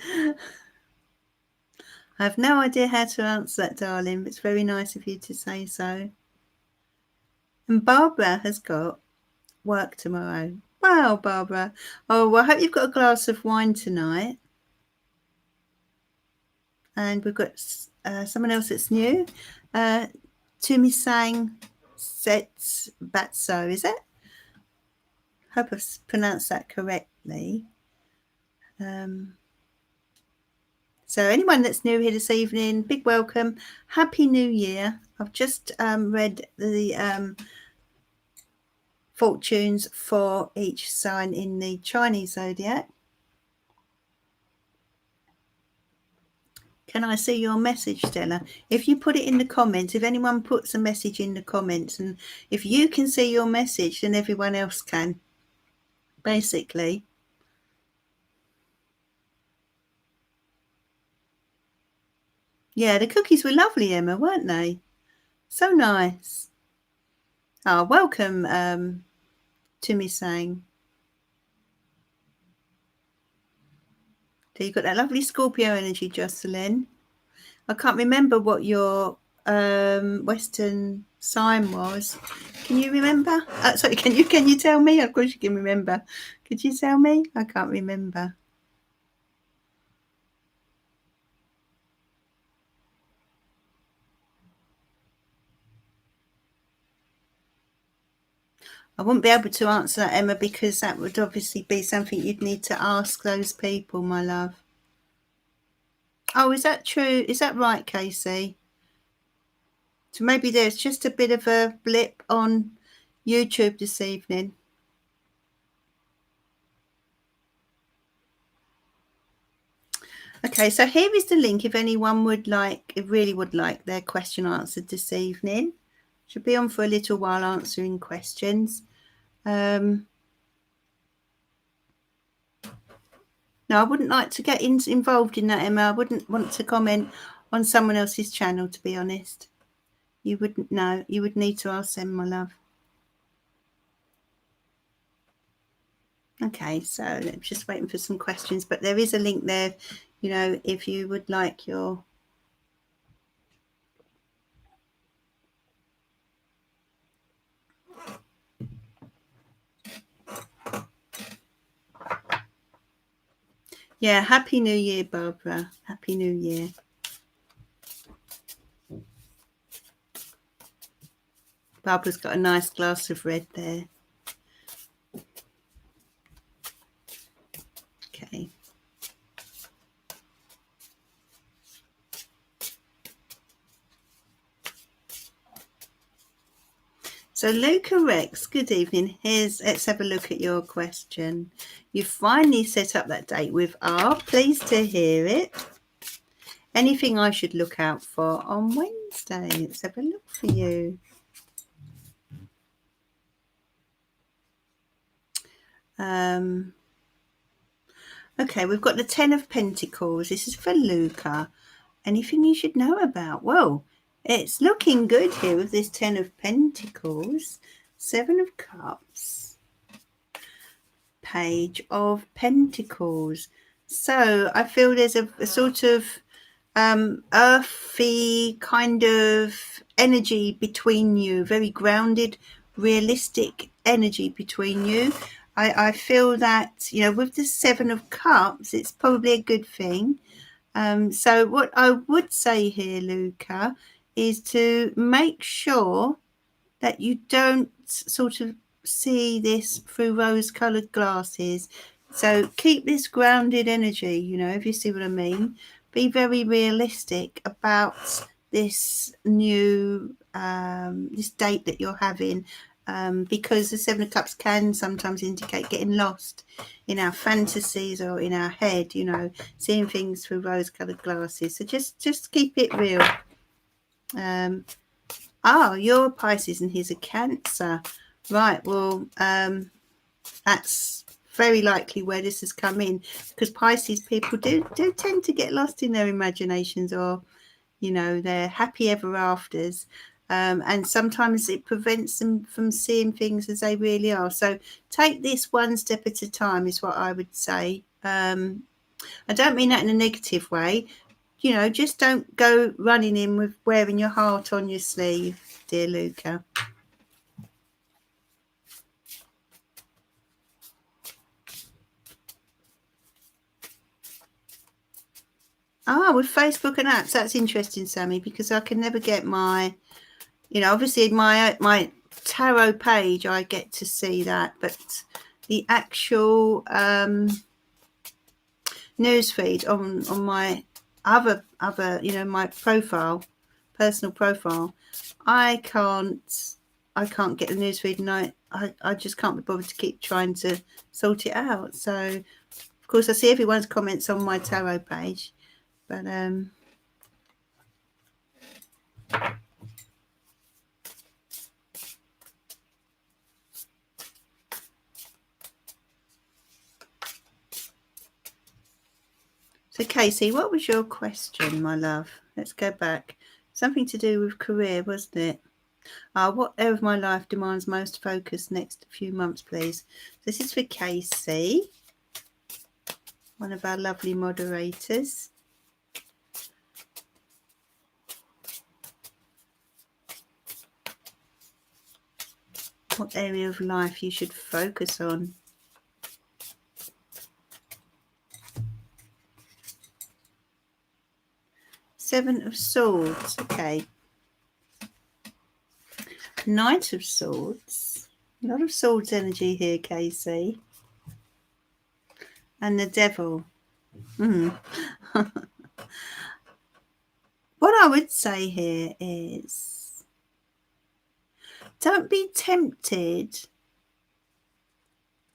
Speaker 1: I have no idea how to answer that, darling. It's very nice of you to say so. And Barbara has got work tomorrow. Wow, Barbara. Oh, well, I hope you've got a glass of wine tonight. And we've got someone else that's new. Tumi Sang Sets Batso, is it? Hope I've pronounced that correctly. So anyone that's new here this evening, big welcome. Happy New Year. I've just read the fortunes for each sign in the Chinese zodiac. Can I see your message, Stella? If you put it in the comments, if anyone puts a message in the comments, and if you can see your message, then everyone else can, basically. Yeah, the cookies were lovely, Emma, weren't they? So nice. Oh, welcome to me saying. So you've got that lovely Scorpio energy, Jocelyn. I can't remember what your Western sign was. Can you remember? Sorry, can you tell me? Of course you can remember. Could you tell me? I can't remember. I wouldn't be able to answer that, Emma, because that would obviously be something you'd need to ask those people, my love. Oh, is that true? Is that right, Casey? So maybe there's just a bit of a blip on YouTube this evening. Okay, so here is the link if anyone really would like their question answered this evening. Should be on for a little while answering questions. No, I wouldn't like to get involved in that, Emma. I wouldn't want to comment on someone else's channel, to be honest. You wouldn't know. You would need to ask them, my love. Okay, so I'm just waiting for some questions, but there is a link there, if you would like your... Yeah, Happy New Year, Barbara. Happy New Year. Barbara's got a nice glass of red there. Okay. So Luca Rex, good evening. Let's have a look at your question. You finally set up that date with R. Pleased to hear it. Anything I should look out for on Wednesday? Let's have a look for you. Okay, we've got the 10 of Pentacles. This is for Luca. Anything you should know about? Well, it's looking good here with this 10 of Pentacles, 7 of Cups, Page of Pentacles. So I feel there's a sort of earthy kind of energy between you, very grounded, realistic energy between you. I feel that, with the 7 of Cups, it's probably a good thing. So what I would say here, Luca, is to make sure that you don't sort of see this through rose-coloured glasses. So keep this grounded energy, if you see what I mean. Be very realistic about this new this date that you're having, because the Seven of Cups can sometimes indicate getting lost in our fantasies or in our head, seeing things through rose-coloured glasses. So just keep it real. You're a Pisces and he's a Cancer. Right, well, that's very likely where this has come in, because Pisces people do tend to get lost in their imaginations, or they're happy ever afters, and sometimes it prevents them from seeing things as they really are. So take this one step at a time is what I would say. I don't mean that in a negative way. Just don't go running in with wearing your heart on your sleeve, dear Luca. With Facebook and apps, that's interesting, Sammy, because I can never get my, obviously my tarot page, I get to see that, but the actual newsfeed on my other my personal profile, I can't get the newsfeed, and I just can't be bothered to keep trying to sort it out. So of course I see everyone's comments on my tarot page, but so Casey, what was your question, my love? Let's go back. Something to do with career, wasn't it? What area of my life demands most focus next few months, please? This is for Casey, one of our lovely moderators. What area of life you should focus on? Seven of Swords, okay. Knight of Swords. A lot of swords energy here, Casey. And the Devil. What I would say here is, don't be tempted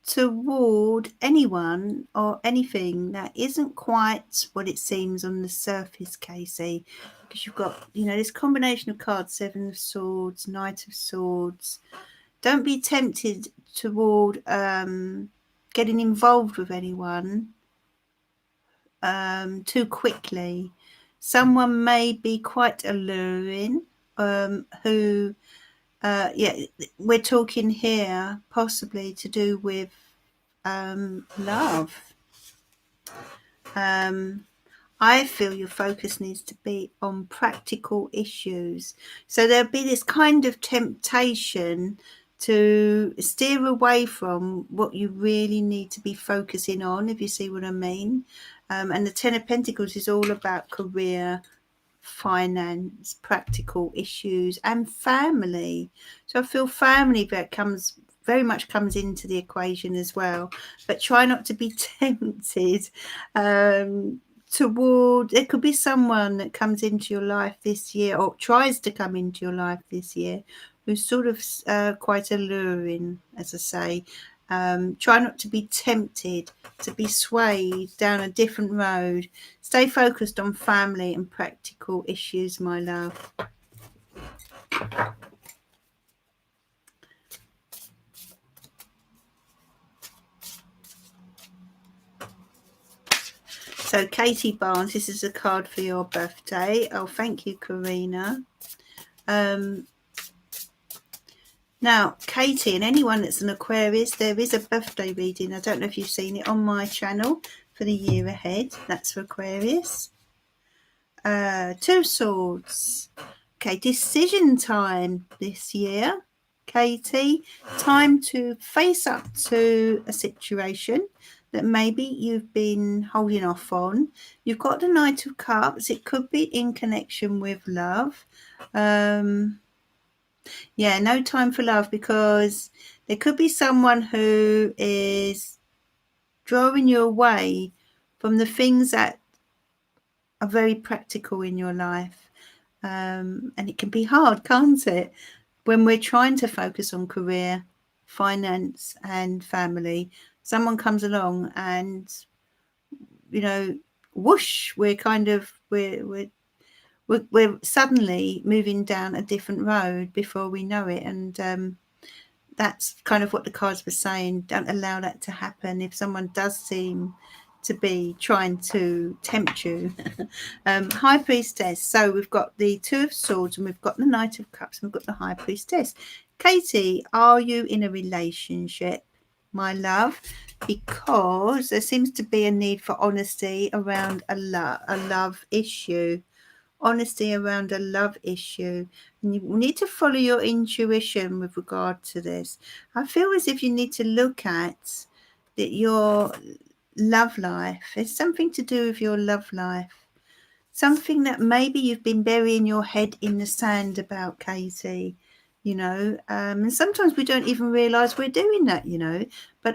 Speaker 1: toward anyone or anything that isn't quite what it seems on the surface, Casey, because you've got this combination of cards, Seven of Swords, Knight of Swords. Don't be tempted toward getting involved with anyone too quickly. Someone may be quite alluring, who we're talking here possibly to do with love. I feel your focus needs to be on practical issues. So there'll be this kind of temptation to steer away from what you really need to be focusing on, if you see what I mean. And the Ten of Pentacles is all about career, finance, practical issues, and family. So I feel family very much comes into the equation as well, but try not to be tempted toward, it could be someone that comes into your life this year, or tries to come into your life this year, who's sort of quite alluring, as I say. Try not to be tempted to be swayed down a different road. Stay focused on family and practical issues, my love. So Katie Barnes, this is a card for your birthday. Oh, thank you, Karina. Now, Katie, and anyone that's an Aquarius, there is a birthday reading. I don't know if you've seen it on my channel for the year ahead. That's for Aquarius. Two of Swords. Okay, decision time this year, Katie. Time to face up to a situation that maybe you've been holding off on. You've got the Knight of Cups. It could be in connection with love. Yeah, no time for love, because there could be someone who is drawing you away from the things that are very practical in your life. And it can be hard, can't it, when we're trying to focus on career, finance and family. Someone comes along and, you know, whoosh, we're suddenly moving down a different road before we know it. And that's kind of what the cards were saying. Don't allow that to happen. If someone does seem to be trying to tempt you. High Priestess. So we've got the Two of Swords and we've got the Knight of Cups and we've got the High Priestess. Katie, are you in a relationship, my love? Because there seems to be a need for honesty around a love issue. Honesty around a love issue. And you need to follow your intuition with regard to this. I feel as if you need to look at that your love life. It's something to do with your love life. Something that maybe you've been burying your head in the sand about, Katie. And sometimes we don't even realise we're doing that, But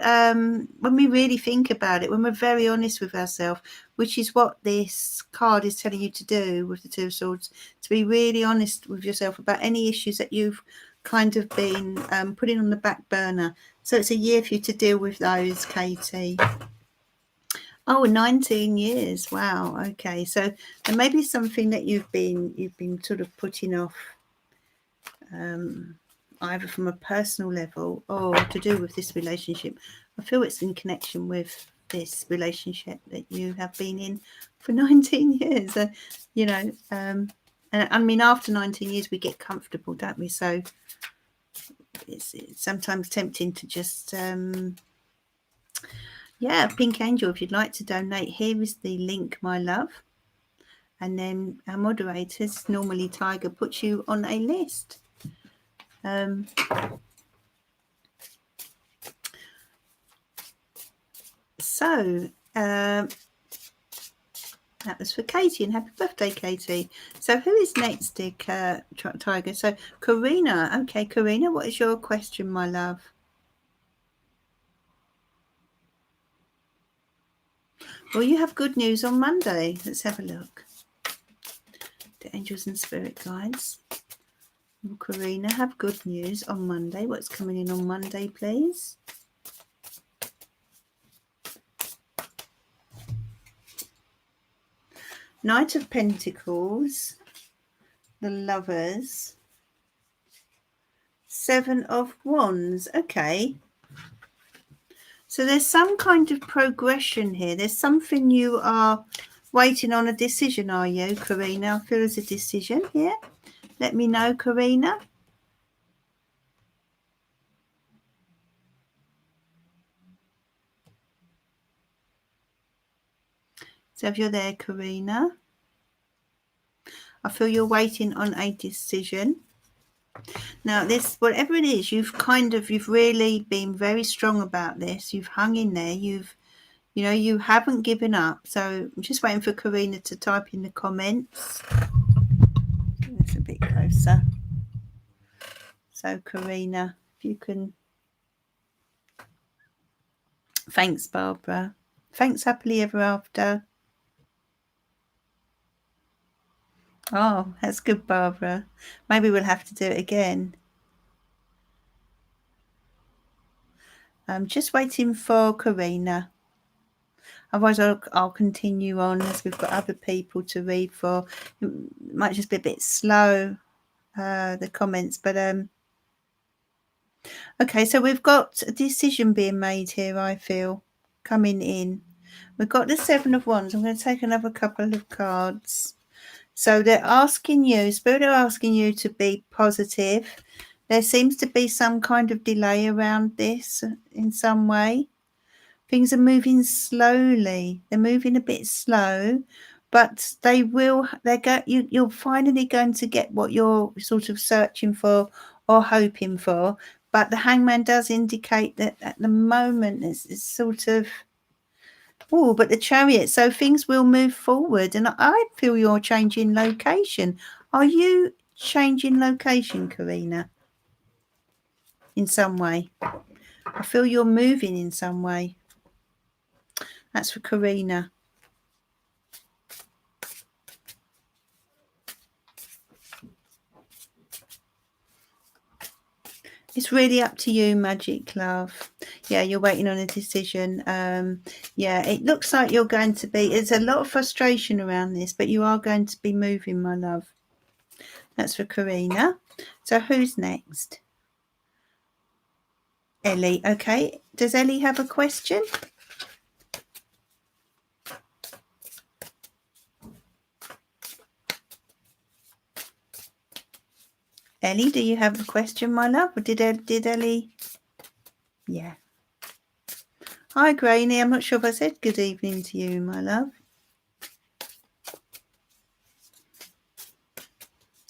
Speaker 1: when we really think about it, when we're very honest with ourselves, which is what this card is telling you to do with the Two of Swords, to be really honest with yourself about any issues that you've kind of been putting on the back burner. So it's a year for you to deal with those, Katie. Oh, 19 years. Wow. Okay. So there may be something that you've been sort of putting off, either from a personal level or to do with this relationship. I feel it's in connection with this relationship that you have been in for 19 years. And I mean, after 19 years, we get comfortable, don't we? So it's sometimes tempting to just... Yeah, Pink Angel, if you'd like to donate, here is the link, my love. And then our moderators, normally Tiger, puts you on a list. That was for Katie, and happy birthday, Katie. So who is next, dear Tiger? So Karina. Okay, Karina, what is your question, my love? Well, you have good news on Monday. Let's have a look. The angels and spirit guides. Will Karina have good news on Monday? What's coming in on Monday, please? Knight of Pentacles, the Lovers, Seven of Wands. Okay. So there's some kind of progression here. There's something you are waiting on a decision, are you, Karina? I feel there's a decision here. Let me know, Karina. So if you're there, Karina, I feel you're waiting on a decision. Now, this, whatever it is, you've really been very strong about this. You've hung in there. You haven't given up. So I'm just waiting for Karina to type in the comments. It's a bit closer. So Karina, if you can. Thanks, Barbara. Thanks, happily ever after. Oh, that's good, Barbara. Maybe we'll have to do it again. I'm just waiting for Karina. Otherwise, I'll continue on as we've got other people to read for. It might just be a bit slow, the comments, but okay. So we've got a decision being made here. I feel coming in. We've got the Seven of Wands. I'm going to take another couple of cards. So they're asking you, Spirit are asking you to be positive. There seems to be some kind of delay around this in some way. Things are moving slowly. They're moving a bit slow, but you're finally going to get what you're sort of searching for or hoping for. But the Hangman does indicate that at the moment it's sort of... Oh, but the Chariot, so things will move forward. And I feel you're changing location. Are you changing location, Karina? In some way? I feel you're moving in some way. That's for Karina. It's really up to you, Magic Love. Yeah, you're waiting on a decision. Yeah, it looks like you're going to be, there's a lot of frustration around this, but you are going to be moving, my love. That's for Karina. So who's next? Ellie. Okay. Does Ellie have a question? Ellie, do you have a question, my love? Or did Ellie? Yeah. Hi, Granny. I'm not sure if I said good evening to you, my love.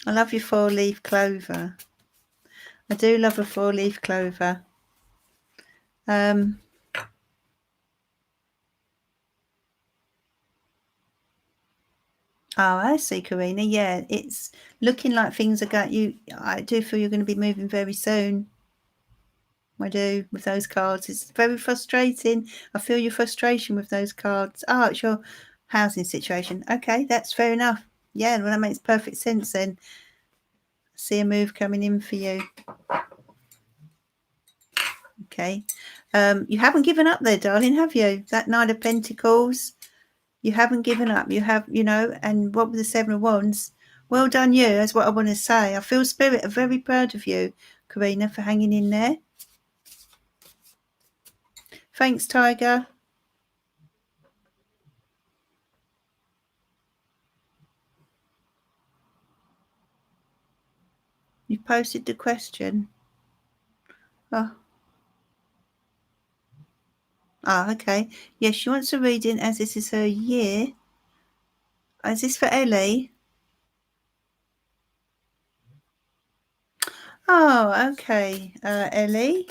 Speaker 1: I love your 4-leaf clover. I do love a 4-leaf clover. Oh, I see, Karina. Yeah, it's looking like things are going. I do feel you're going to be moving very soon. I do, with those cards. It's very frustrating. I feel your frustration with those cards. Oh, it's your housing situation. Okay, that's fair enough. Yeah, well, that makes perfect sense then. See a move coming in for you. Okay. You haven't given up there, darling, have you? That Knight of Pentacles, you haven't given up. You have, and what with the 7 of Wands? Well done, you. That's what I want to say. I feel Spirit are very proud of you, Karina, for hanging in there. Thanks, Tiger. You posted the question. Oh. Okay. Yes, she wants a reading as this is her year. Is this for Ellie? Oh, okay. Ellie.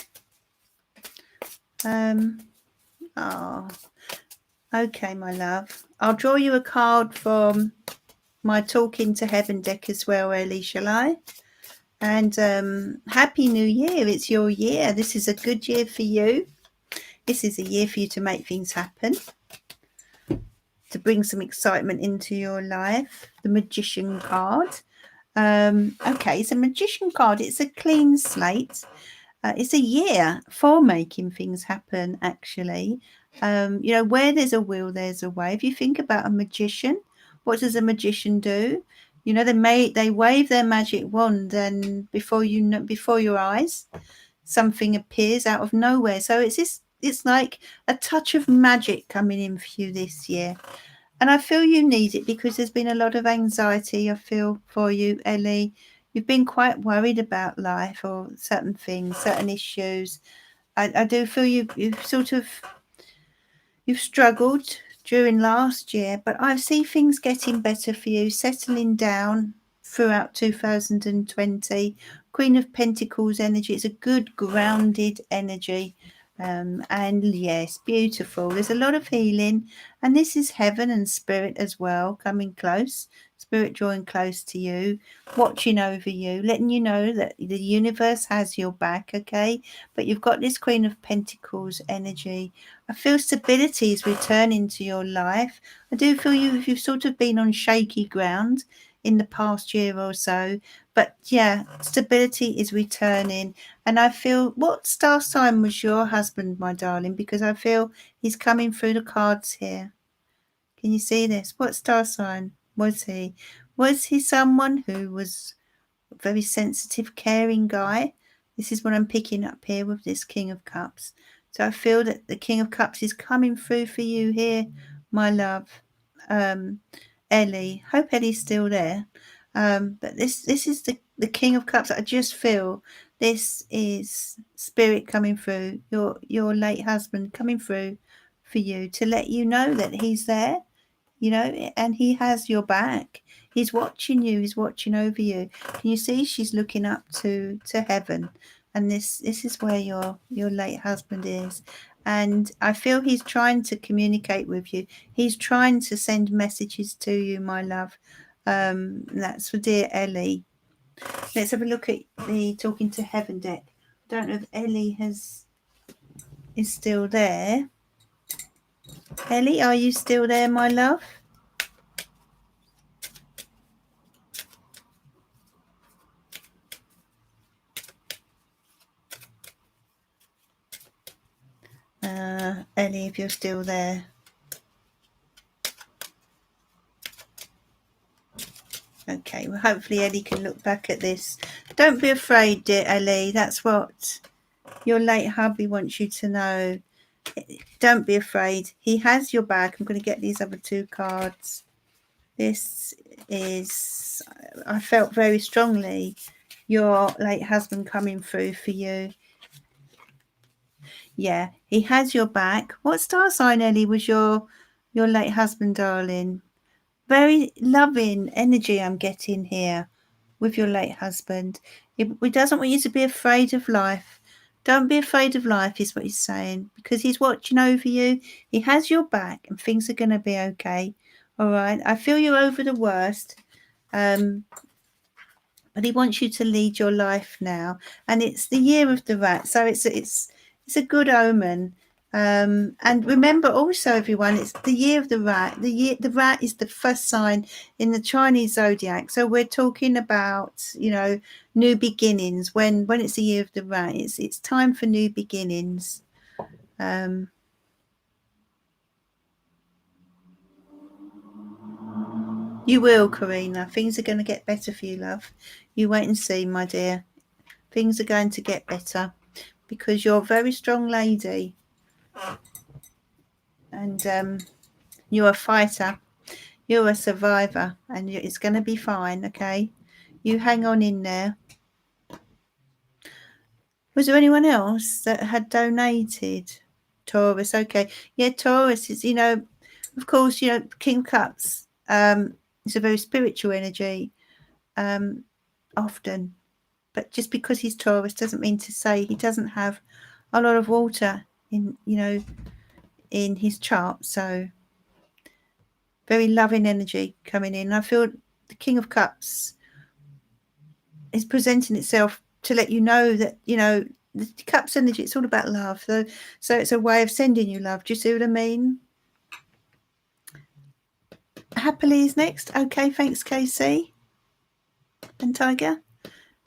Speaker 1: Oh, okay, my love. I'll draw you a card from my Talking to Heaven deck as well, Ellie, shall I? And Happy New Year. It's your year. This is a good year for you. This is a year for you to make things happen, to bring some excitement into your life. The Magician card. Okay, it's a Magician card. It's a clean slate. It's a year for making things happen, actually. Where there's a will, there's a way. If you think about a magician, what does a magician do? They wave their magic wand, and before your eyes, something appears out of nowhere. So it's like a touch of magic coming in for you this year. And I feel you need it because there's been a lot of anxiety, I feel, for you, Ellie. You've been quite worried about life or certain things, certain issues. I do feel you've struggled during last year, but I see things getting better for you, settling down throughout 2020. Queen of Pentacles energy. It's a good grounded energy. And yes, beautiful. There's a lot of healing, and this is heaven and spirit as well coming close. Spirit drawing close to you, watching over you, letting you know that the universe has your back, okay? But you've got this Queen of Pentacles energy. I feel stability is returning to your life. I do feel you've sort of been on shaky ground in the past year or so, but yeah, stability is returning. And I feel, what star sign was your husband, my darling? Because I feel he's coming through the cards here. Can you see this? What star sign was he? Was he someone who was a very sensitive, caring guy? This is what I'm picking up here with this King of Cups. So I feel that the King of Cups is coming through for you here, my love. Ellie. Hope Ellie's still there. But this is the King of Cups. I just feel this is spirit coming through, your late husband coming through for you to let you know that he's there, and he has your back. He's watching you, he's watching over you. Can you see she's looking up to heaven? And this is where your late husband is. And I feel he's trying to communicate with you. He's trying to send messages to you, my love. That's for dear Ellie. Let's have a look at the Talking to Heaven deck. I don't know if Ellie is still there. Ellie, are you still there, my love? Ellie, if you're still there. Okay, well, hopefully Ellie can look back at this. Don't be afraid, dear Ellie. That's what your late hubby wants you to know. Don't be afraid. He has your back. I'm going to get these other two cards. This is, I felt very strongly, your late husband coming through for you. Yeah, he has your back. What star sign, Ellie, was your late husband, darling? Very loving energy I'm getting here with your late husband. He doesn't want you to be afraid of life. Don't be afraid of life is what he's saying, because he's watching over you. He has your back and things are going to be okay. All right. I feel you're over the worst. But he wants you to lead your life now. And it's the year of the rat. So it's a good omen. And remember also, everyone, it's the year of the rat. The rat is the first sign in the Chinese zodiac. So we're talking about, new beginnings. When it's the year of the rat, it's time for new beginnings. You will, Karina. Things are going to get better for you, love. You wait and see, my dear. Things are going to get better because you're a very strong lady. And you're a fighter, you're a survivor, and it's going to be fine. Okay, you hang on in there. Was there anyone else that had donated? Taurus. Okay, yeah, Taurus is, of course, King of Cups. It's a very spiritual energy, often, but just because he's Taurus doesn't mean to say he doesn't have a lot of water in his chart. So very loving energy coming in. I feel the King of Cups is presenting itself to let you know that, the Cups energy, it's all about love. So it's a way of sending you love. Do you see what I mean? Happily is next. Okay, thanks, Casey and Tiger.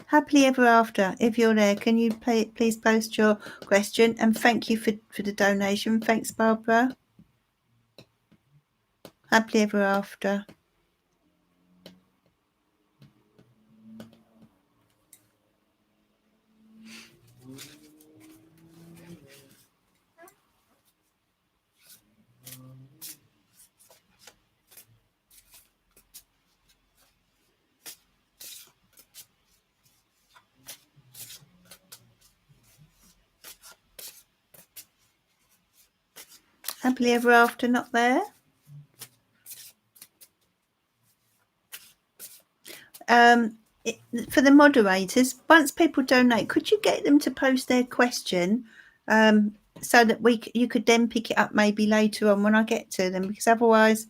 Speaker 1: Happily ever after. If you're there, can you please post your question? And thank you for the donation. Thanks, Barbara. Happily ever after. Happily ever after, not there. For the moderators, once people donate, could you get them to post their question, so that you could then pick it up maybe later on when I get to them, because otherwise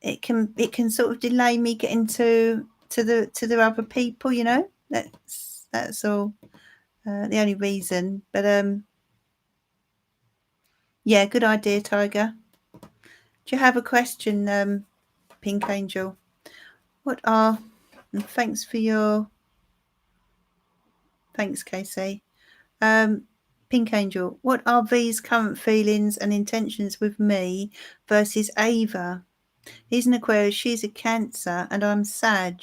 Speaker 1: it can sort of delay me getting to the other people. That's all. The only reason. But yeah, good idea, Tiger. Do you have a question, Pink Angel? And thanks, Casey. Pink Angel, what are V's current feelings and intentions with me versus Ava? He's an Aquarius, she's a Cancer, and I'm Sag.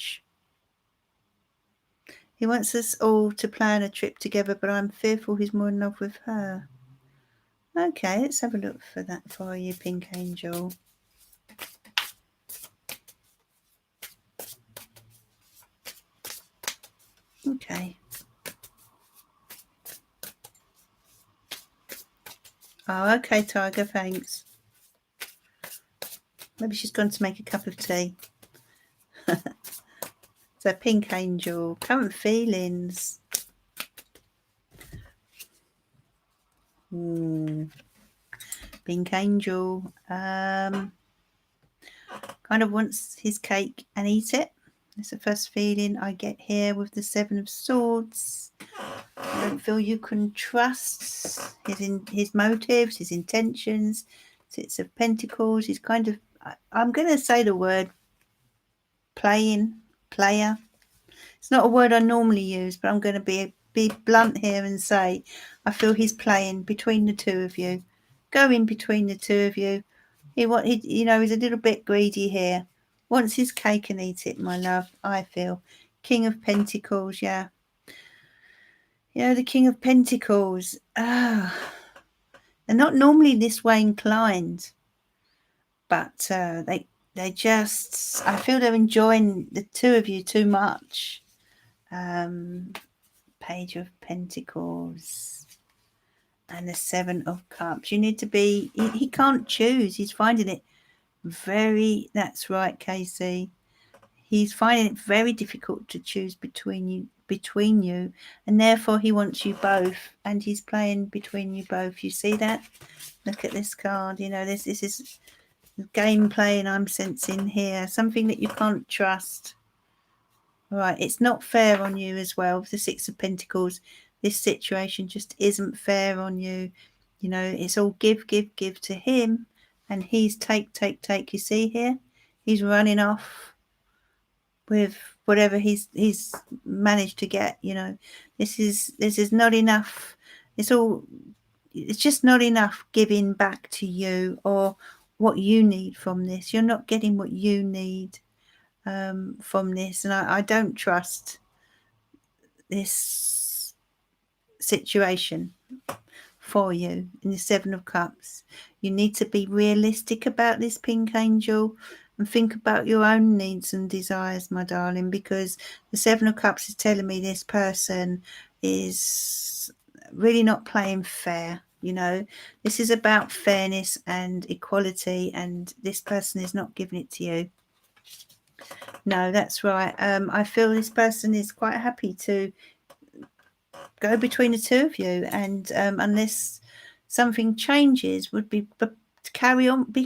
Speaker 1: He wants us all to plan a trip together, but I'm fearful he's more in love with her. Okay, let's have a look for that for you, Pink Angel. Okay. Oh, okay, Tiger, thanks. Maybe she's gone to make a cup of tea. So, Pink Angel, current feelings. Pink Angel, kind of wants his cake and eat it. That's the first feeling I get here with the Seven of Swords. I don't feel you can trust his motives, his intentions. Six of Pentacles. He's kind of, I'm going to say the word player. It's not a word I normally use, but I'm going to be be blunt here and say, I feel he's playing between the two of you. Go in between the two of you. He's a little bit greedy here. Wants his cake and eat it, my love, I feel. King of Pentacles, yeah. The King of Pentacles. They're not normally this way inclined, but they just, I feel they're enjoying the two of you too much. Page of Pentacles and the Seven of Cups. You need to be, he can't choose. He's finding it that's right, Casey. He's finding it very difficult to choose between you, and therefore he wants you both, and he's playing between you both. You see that? Look at this card. This is game playing I'm sensing here. Something that you can't trust. Right, it's not fair on you as well. The Six of Pentacles. This situation just isn't fair on you. It's all give to him, and he's take. You see here? He's running off with whatever he's managed to get. This is not enough. It's just not enough giving back to you or what you need from this. You're not getting what you need from this, and I don't trust this situation for you in the Seven of Cups. You need to be realistic about this, Pink Angel, and think about your own needs and desires, my darling, because the Seven of Cups is telling me this person is really not playing fair. This is about fairness and equality, and this person is not giving it to you. No, that's right. I feel this person is quite happy to go between the two of you, and unless something changes, would be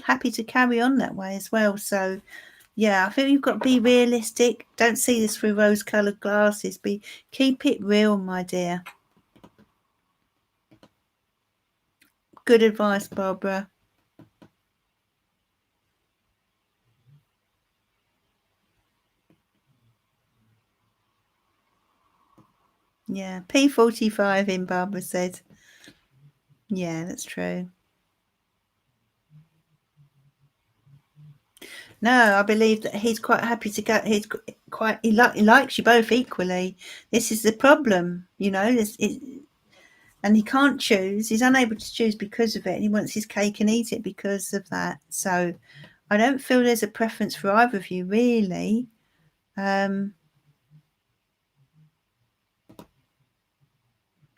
Speaker 1: happy to carry on that way as well. So yeah, I feel you've got to be realistic. Don't see this through rose-coloured glasses. Keep it real, my dear. Good advice, Barbara. Yeah, P45 in, Barbara said. Yeah, that's true. No, I believe that he's quite happy to go. He likes you both equally. This is the problem, and he can't choose. He's unable to choose because of it. And he wants his cake and eat it because of that. So I don't feel there's a preference for either of you, really.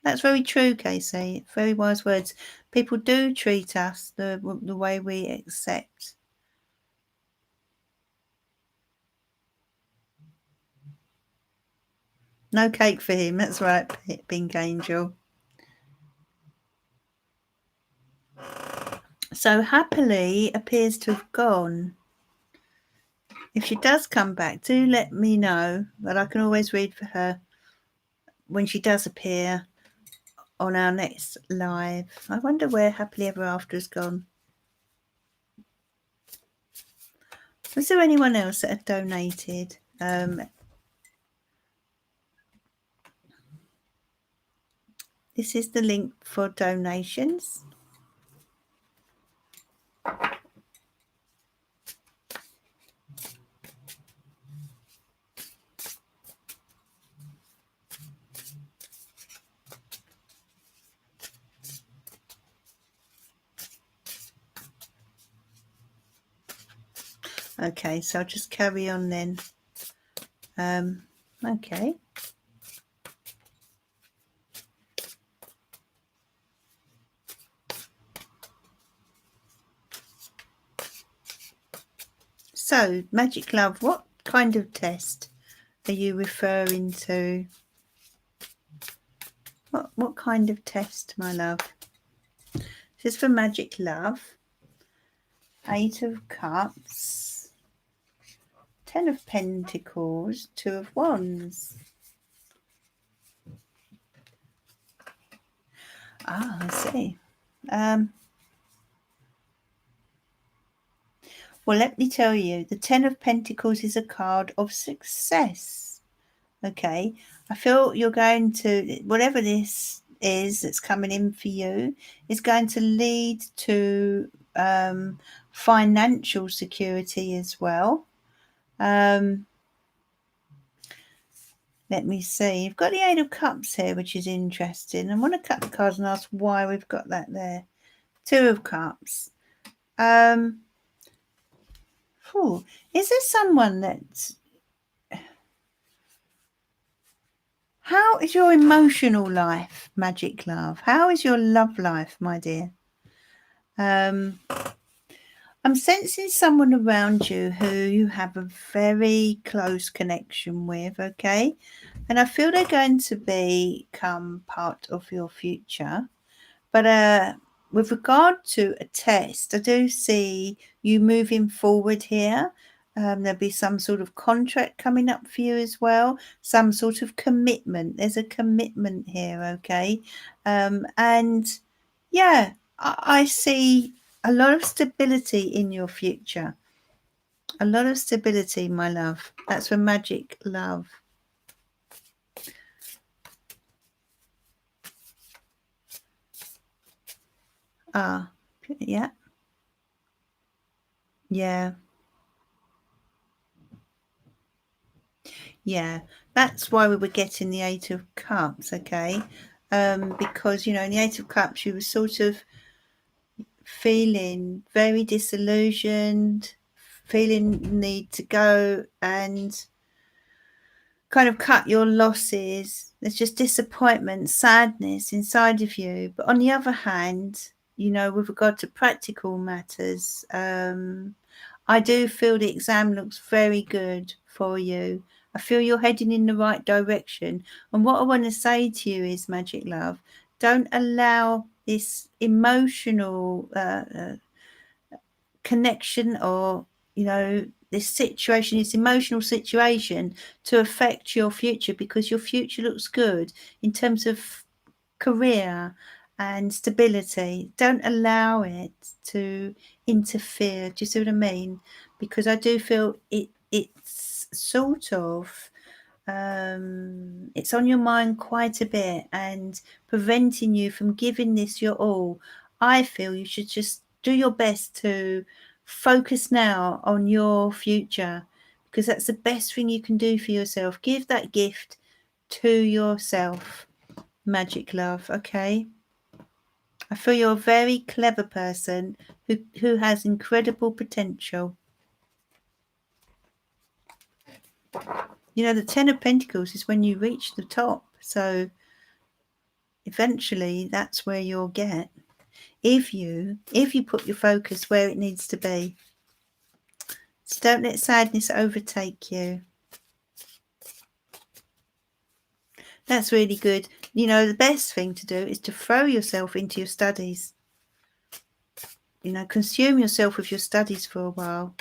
Speaker 1: That's very true, Casey. Very wise words. People do treat us the way we accept. No cake for him. That's right, Pink Angel. So happily appears to have gone. If she does come back, do let me know. But I can always read for her when she does appear on our next live. I wonder where Happily Ever After has gone. Was there anyone else that had donated? This is the link for donations. Okay, so I'll just carry on then. Okay. So, Magic Love, what kind of test are you referring to? What kind of test, my love? This is for Magic Love. 8 of Cups. 10 of Pentacles. 2 of Wands. I see. Well, let me tell you, the 10 of Pentacles is a card of success. Okay, I feel you're going to, whatever this is that's coming in for you, is going to lead to financial security as well. Let me see. You've got the Eight of Cups here, which is interesting. I want to cut the cards and ask why we've got that there. Two of Cups. Is there someone that... How is your emotional life, Magic Love? How is your love life, my dear? I'm sensing someone around you who you have a very close connection with, okay? And I feel they're going to become part of your future. But with regard to a test, I do see you moving forward here. There'll be some sort of contract coming up for you as well, some sort of commitment. There's a commitment here, okay? And yeah, I see a lot of stability in your future. A lot of stability, my love. That's for Magic Love. Ah, yeah. Yeah. Yeah, that's why we were getting the Eight of Cups, okay? Because, you know, in the Eight of Cups, you were sort of feeling very disillusioned, feeling the need to go and kind of cut your losses. There's just disappointment, sadness inside of you. But on the other hand, you know, with regard to practical matters, I do feel the exam looks very good for you. I feel you're heading in the right direction. And what I want to say to you is, Magic Love, don't allow this emotional connection or, you know, this situation, this emotional situation to affect your future, because your future looks good in terms of career and stability. Don't allow it to interfere. Do you see what I mean? Because I do feel it's sort of it's on your mind quite a bit and preventing you from giving this your all. I feel you should just do your best to focus now on your future, because that's the best thing you can do for yourself. Give that gift to yourself, Magic Love, okay? I feel you're a very clever person who has incredible potential. You know, the Ten of Pentacles is when you reach the top. So eventually that's where you'll get, if you put your focus where it needs to be. So don't let sadness overtake you. That's really good. You know, the best thing to do is to throw yourself into your studies. You know, consume yourself with your studies for a while.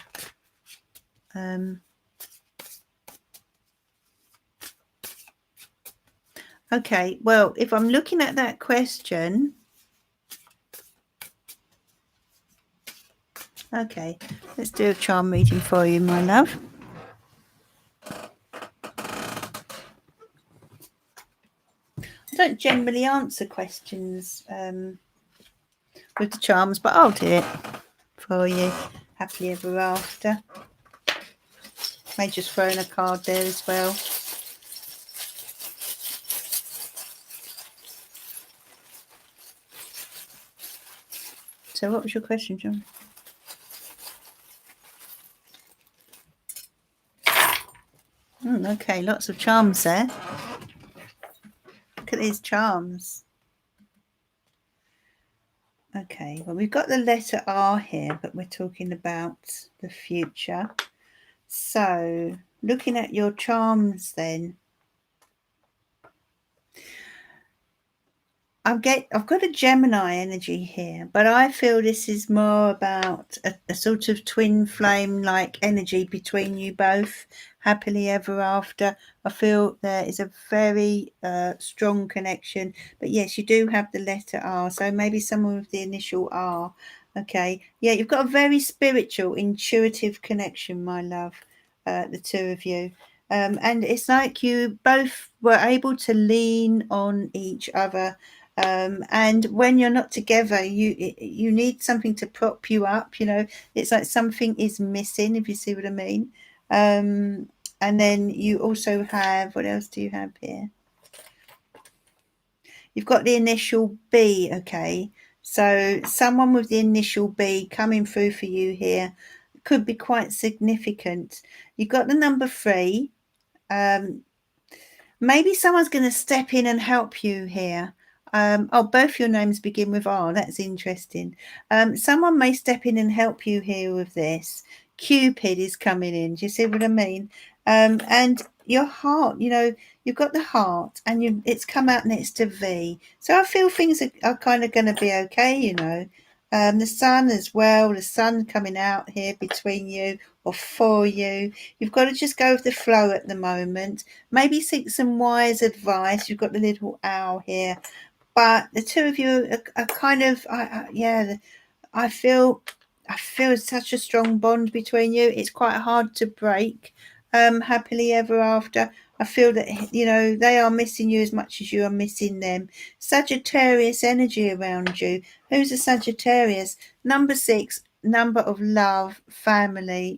Speaker 1: Okay, well, if I'm looking at that question, okay, let's do a charm reading for you, my love. I don't generally answer questions with the charms, but I'll do it for you. Happily ever after. May just throw in a card there as well. So what was your question, John? Okay, lots of charms there. Look at these charms. Okay, well, we've got the letter R here, but we're talking about the future. So, looking at your charms then, I've got a Gemini energy here, but I feel this is more about a sort of twin flame like energy between you both, happily ever after. I feel there is a very strong connection, but yes, you do have the letter R, so maybe someone with the initial R. Okay, yeah, you've got a very spiritual, intuitive connection, my love, the two of you. And it's like you both were able to lean on each other. And when you're not together, you need something to prop you up. It's like something is missing, if you see what I mean. And then you also have, what else do you have here? You've got the initial B, okay? So someone with the initial B coming through for you here could be quite significant. You've got the number 3. Maybe someone's going to step in and help you here. Both your names begin with R. That's interesting. Someone may step in and help you here with this. Cupid is coming in. Do you see what I mean? And your heart, you've got the heart, and it's come out next to V. So I feel things are kind of going to be okay. The sun as well. The sun coming out here between you or for you. You've got to just go with the flow at the moment. Maybe seek some wise advice. You've got the little owl here, but the two of you are kind of, I feel such a strong bond between you. It's quite hard to break. Happily ever after. I feel that they are missing you as much as you are missing them. Sagittarius energy around you. Who's a Sagittarius? Number 6, number of love, family,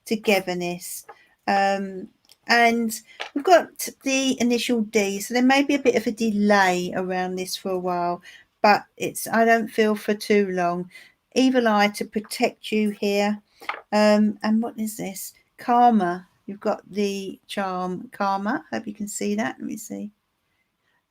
Speaker 1: togetherness. And we've got the initial D, so there may be a bit of a delay around this for a while, but I don't feel for too long. Evil eye to protect you here. And what is this? Karma. You've got the charm Karma. Hope you can see that. Let me see.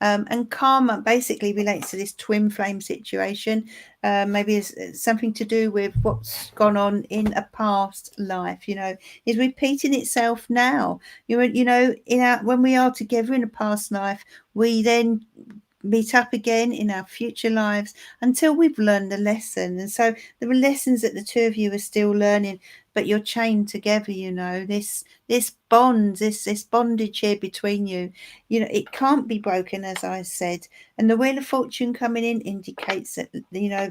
Speaker 1: And karma basically relates to this twin flame situation. Maybe it's something to do with what's gone on in a past life. Is repeating itself now. When we are together in a past life, we then meet up again in our future lives until we've learned the lesson. And so there are lessons that the two of you are still learning, but you're chained together. This bond, this bondage here between you, it can't be broken, as I said. And the Wheel of Fortune coming in indicates that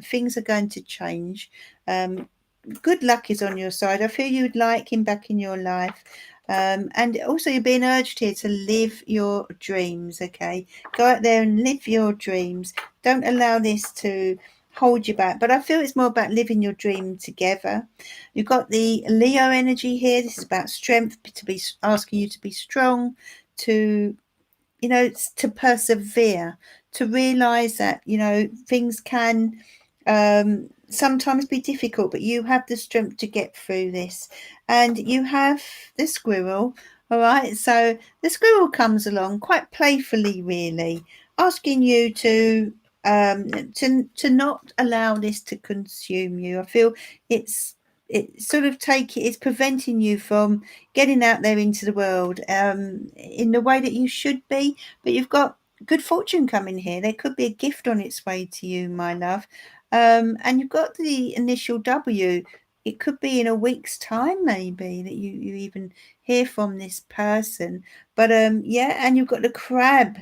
Speaker 1: things are going to change. Good luck is on your side. I feel you'd like him back in your life. And also you're being urged here to live your dreams, okay? Go out there and live your dreams. Don't allow this to hold you back. But I feel it's more about living your dream together. You've got the Leo energy here. This is about strength, to be asking you to be strong, to persevere, to realize that things can sometimes be difficult, but you have the strength to get through this. And you have the squirrel. All right, so the squirrel comes along quite playfully, really, asking you to not allow this to consume you. I feel it's preventing you from getting out there into the world in the way that you should be. But you've got good fortune coming here. There could be a gift on its way to you, my love. And you've got the initial W. It could be in a week's time, maybe, that you even hear from this person. But and you've got the crab. So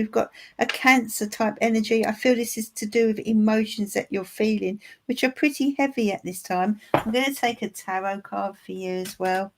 Speaker 1: you've got a Cancer type energy. I feel this is to do with emotions that you're feeling, which are pretty heavy at this time. I'm going to take a tarot card for you as well.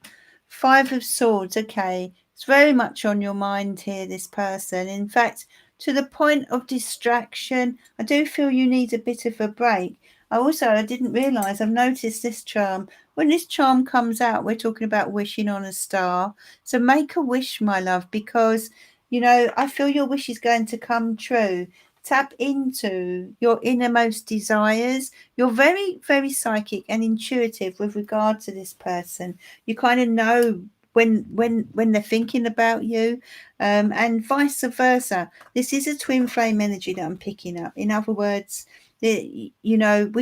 Speaker 1: 5 of Swords. Okay, it's very much on your mind here, this person. In fact, to the point of distraction. I do feel you need a bit of a break. I didn't realise, I've noticed this charm. When this charm comes out, we're talking about wishing on a star. So make a wish, my love, because, I feel your wish is going to come true. Tap into your innermost desires. You're very, very psychic and intuitive with regard to this person. You kind of know when they're thinking about you, and vice versa. This is a twin flame energy that I'm picking up. In other words, we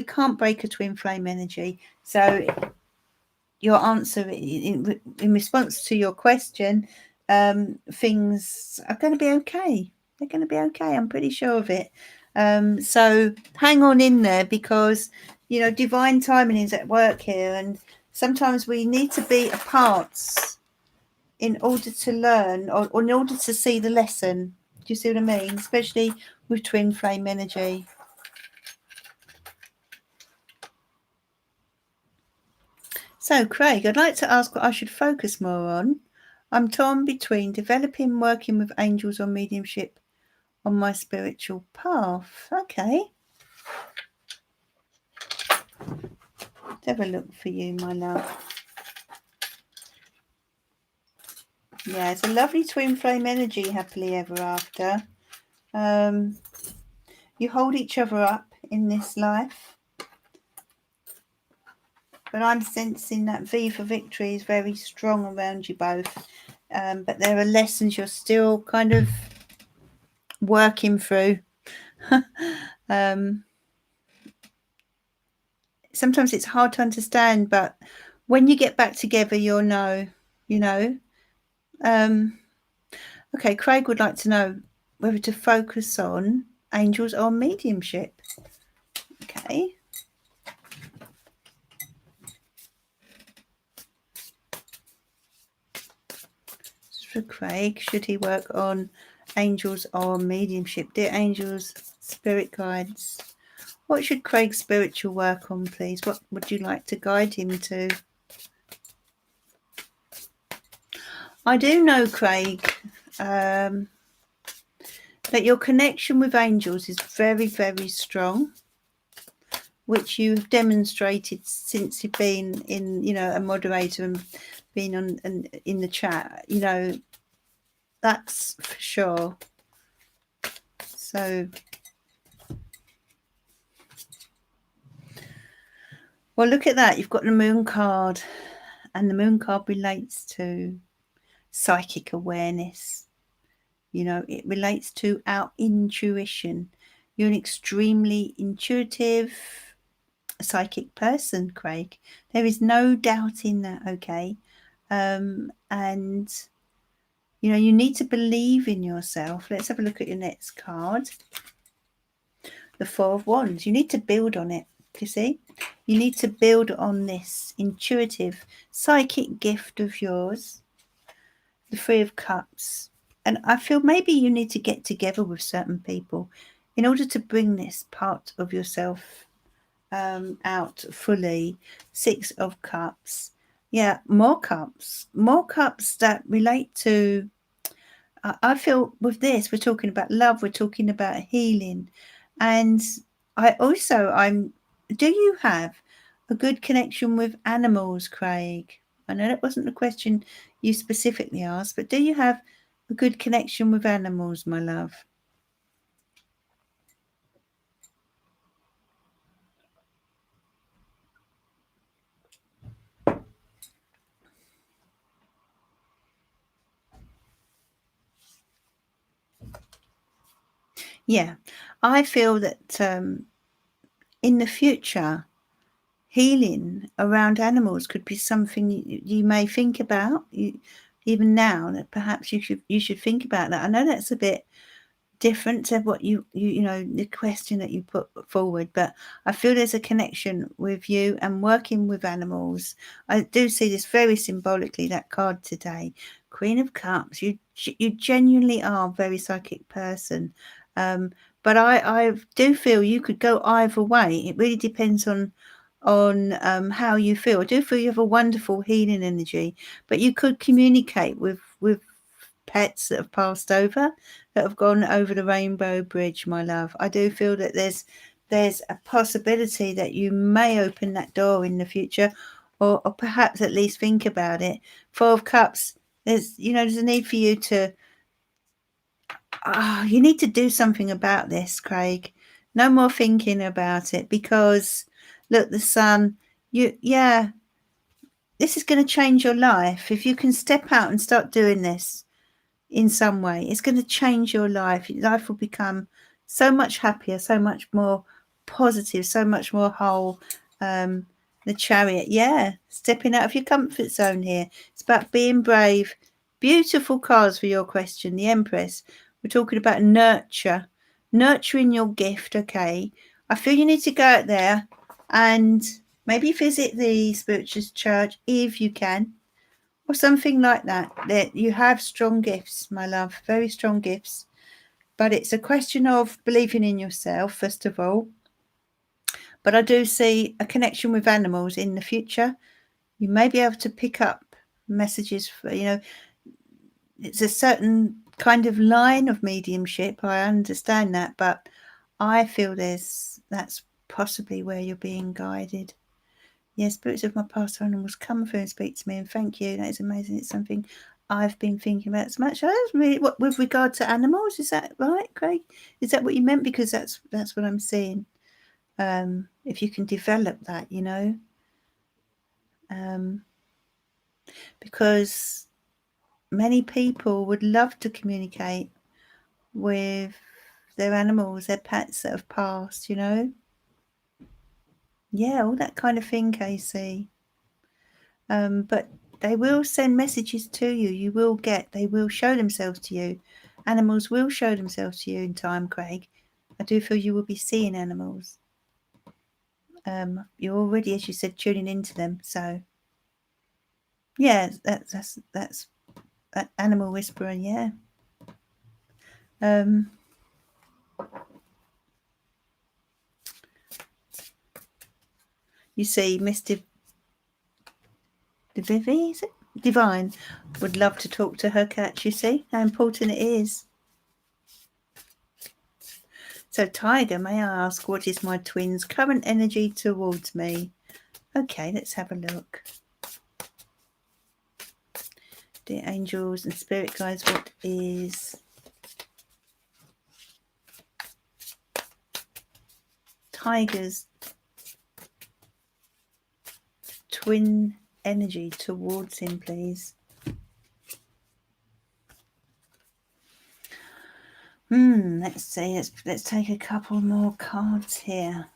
Speaker 1: can't break a twin flame energy. So your answer in response to your question, things are going to be okay. They're going to be okay. I'm pretty sure of it. So hang on in there, because divine timing is at work here, and sometimes we need to be apart in order to learn, or in order to see the lesson. Do you see what I mean? Especially with twin flame energy. So, Craig, I'd like to ask what I should focus more on. I'm torn between developing working with angels or mediumship on my spiritual path. Okay. Let's have a look for you, my love. Yeah, it's a lovely twin flame energy, happily ever after. You hold each other up in this life. But I'm sensing that V for victory is very strong around you both. But there are lessons you're still kind of working through. Sometimes it's hard to understand, but when you get back together, you'll know, you know. Okay, Craig would like to know whether to focus on angels or mediumship. Okay. For Craig, should he work on angels or mediumship? Dear angels, spirit guides, what should Craig's spiritual work on, please? What would you like to guide him to? I do know, Craig, that your connection with angels is very, very strong, which you've demonstrated since you've been in, a moderator and been on and in the chat. That's for sure. So, well, look at that. You've got the moon card, and the moon card relates to psychic awareness. It relates to our intuition. You're an extremely intuitive, psychic person, Craig. There is no doubt in that, okay? And, you need to believe in yourself. Let's have a look at your next card. The Four of Wands. You need to build on it, you see? You need to build on this intuitive, psychic gift of yours. The Three of Cups. And I feel maybe you need to get together with certain people in order to bring this part of yourself out fully. Six of Cups. Yeah, more cups that relate to, I feel with this, we're talking about love, we're talking about healing. And do you have a good connection with animals, Craig? I know that wasn't the question you specifically asked, but do you have a good connection with animals, my love? Yeah, I feel that in the future, healing around animals could be something you may think about. Even now, that perhaps you should think about that. I know that's a bit different to what you the question that you put forward, but I feel there's a connection with you and working with animals. I do see this very symbolically, that card today, Queen of Cups. You genuinely are a very psychic person, but I do feel you could go either way. It really depends on how you feel. I do feel you have a wonderful healing energy, but you could communicate with pets that have passed over, that have gone over the Rainbow Bridge, my love. I do feel that there's a possibility that you may open that door in the future, or perhaps at least think about it. Four of Cups, there's a need for you to you need to do something about this, Craig. No more thinking about it, because look, the sun, this is going to change your life. If you can step out and start doing this in some way, it's going to change your life. Your life will become so much happier, so much more positive, so much more whole. The Chariot, stepping out of your comfort zone here. It's about being brave. Beautiful cards for your question. The Empress. We're talking about nurturing your gift. Okay, I feel you need to go out there and maybe visit the spiritualist church if you can, or something like that. That you have strong gifts, my love, very strong gifts. But it's a question of believing in yourself, first of all. But I do see a connection with animals in the future. You may be able to pick up messages for, it's a certain kind of line of mediumship. I understand that, but I feel that's possibly where you're being guided. Yes, spirits of my past animals come through and speak to me, and thank you. That is amazing. It's something I've been thinking about so much. That's really what with regard to animals. Is that right, Craig? Is that what you meant? Because that's what I'm seeing. If you can develop that, because many people would love to communicate with their animals, their pets that have passed. Yeah, all that kind of thing, Casey. But they will send messages to you. They will show themselves to you. Animals will show themselves to you in time, Craig. I do feel you will be seeing animals. You're already, as you said, tuning into them. So, yeah, that's animal whisperer. Yeah. You see, Mr. Divivi, is it? Divine would love to talk to her cat. You see how important it is. So, Tiger, may I ask, what is my twin's current energy towards me? Okay, let's have a look. Dear angels and spirit guides, what is Tiger's twin energy towards him, please? Let's see. Let's take a couple more cards here.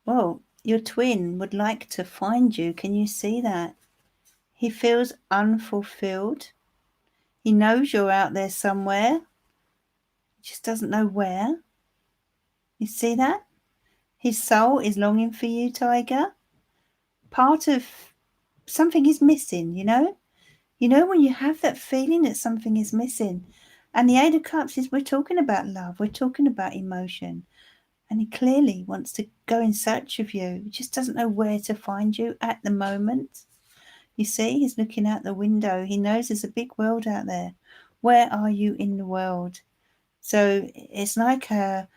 Speaker 1: Well, your twin would like to find you. Can you see that? He feels unfulfilled. He knows you're out there somewhere. He just doesn't know where. You see that? His soul is longing for you, Tiger. Part of something is missing, when you have that feeling that something is missing. And the Eight of Cups is, we're talking about love, we're talking about emotion. And he clearly wants to go in search of you. He just doesn't know where to find you at the moment. You see, he's looking out the window. He knows there's a big world out there. Where are you in the world? So it's like a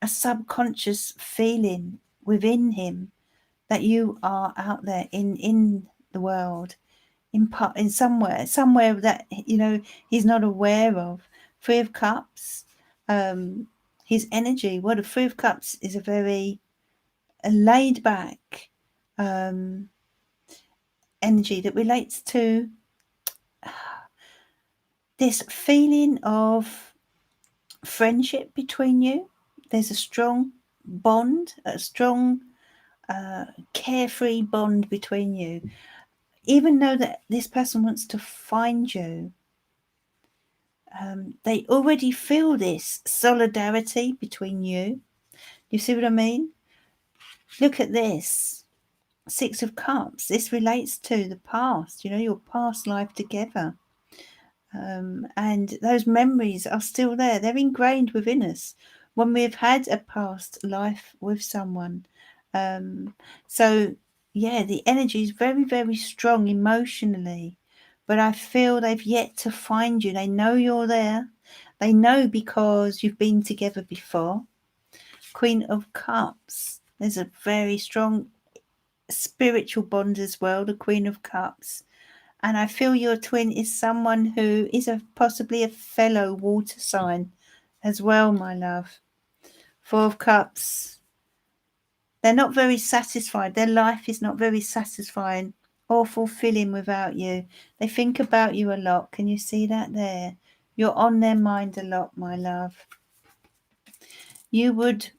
Speaker 1: subconscious feeling within him that you are out there in the world, in somewhere that he's not aware of. Three of Cups, his energy. Well, the Three of Cups is a very laid back energy that relates to this feeling of friendship between you. There's a strong bond, a strong carefree bond between you. Even though that this person wants to find you, they already feel this solidarity between you. You see what I mean? Look at this. Six of Cups. This relates to the past, your past life together. And those memories are still there. They're ingrained within us when we've had a past life with someone. So, yeah, the energy is very, very strong emotionally. But I feel they've yet to find you. They know you're there. They know because you've been together before. Queen of Cups. There's a very strong spiritual bond as well, the Queen of Cups. And I feel your twin is someone who is possibly a fellow water sign as well, my love. Four of Cups. They're not very satisfied. Their life is not very satisfying or fulfilling without you. They think about you a lot. Can you see that there? You're on their mind a lot, my love. You would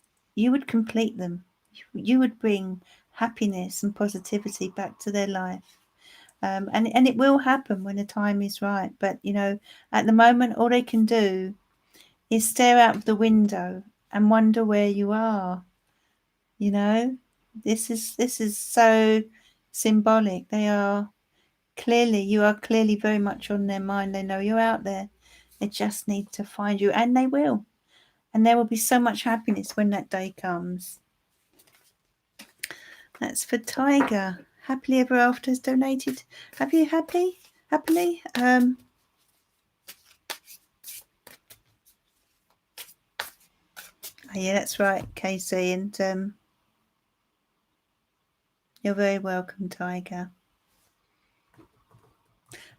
Speaker 1: complete them. You would bring happiness and positivity back to their life. And it will happen when the time is right. But, at the moment, all they can do is stare out of the window and wonder where you are. This is so symbolic. You are clearly very much on their mind. They know you're out there. They just need to find you, and they will. And there will be so much happiness when that day comes. That's for Tiger. Happily Ever After has donated. Have you happily? Oh, yeah, that's right, Casey, and you're very welcome, Tiger.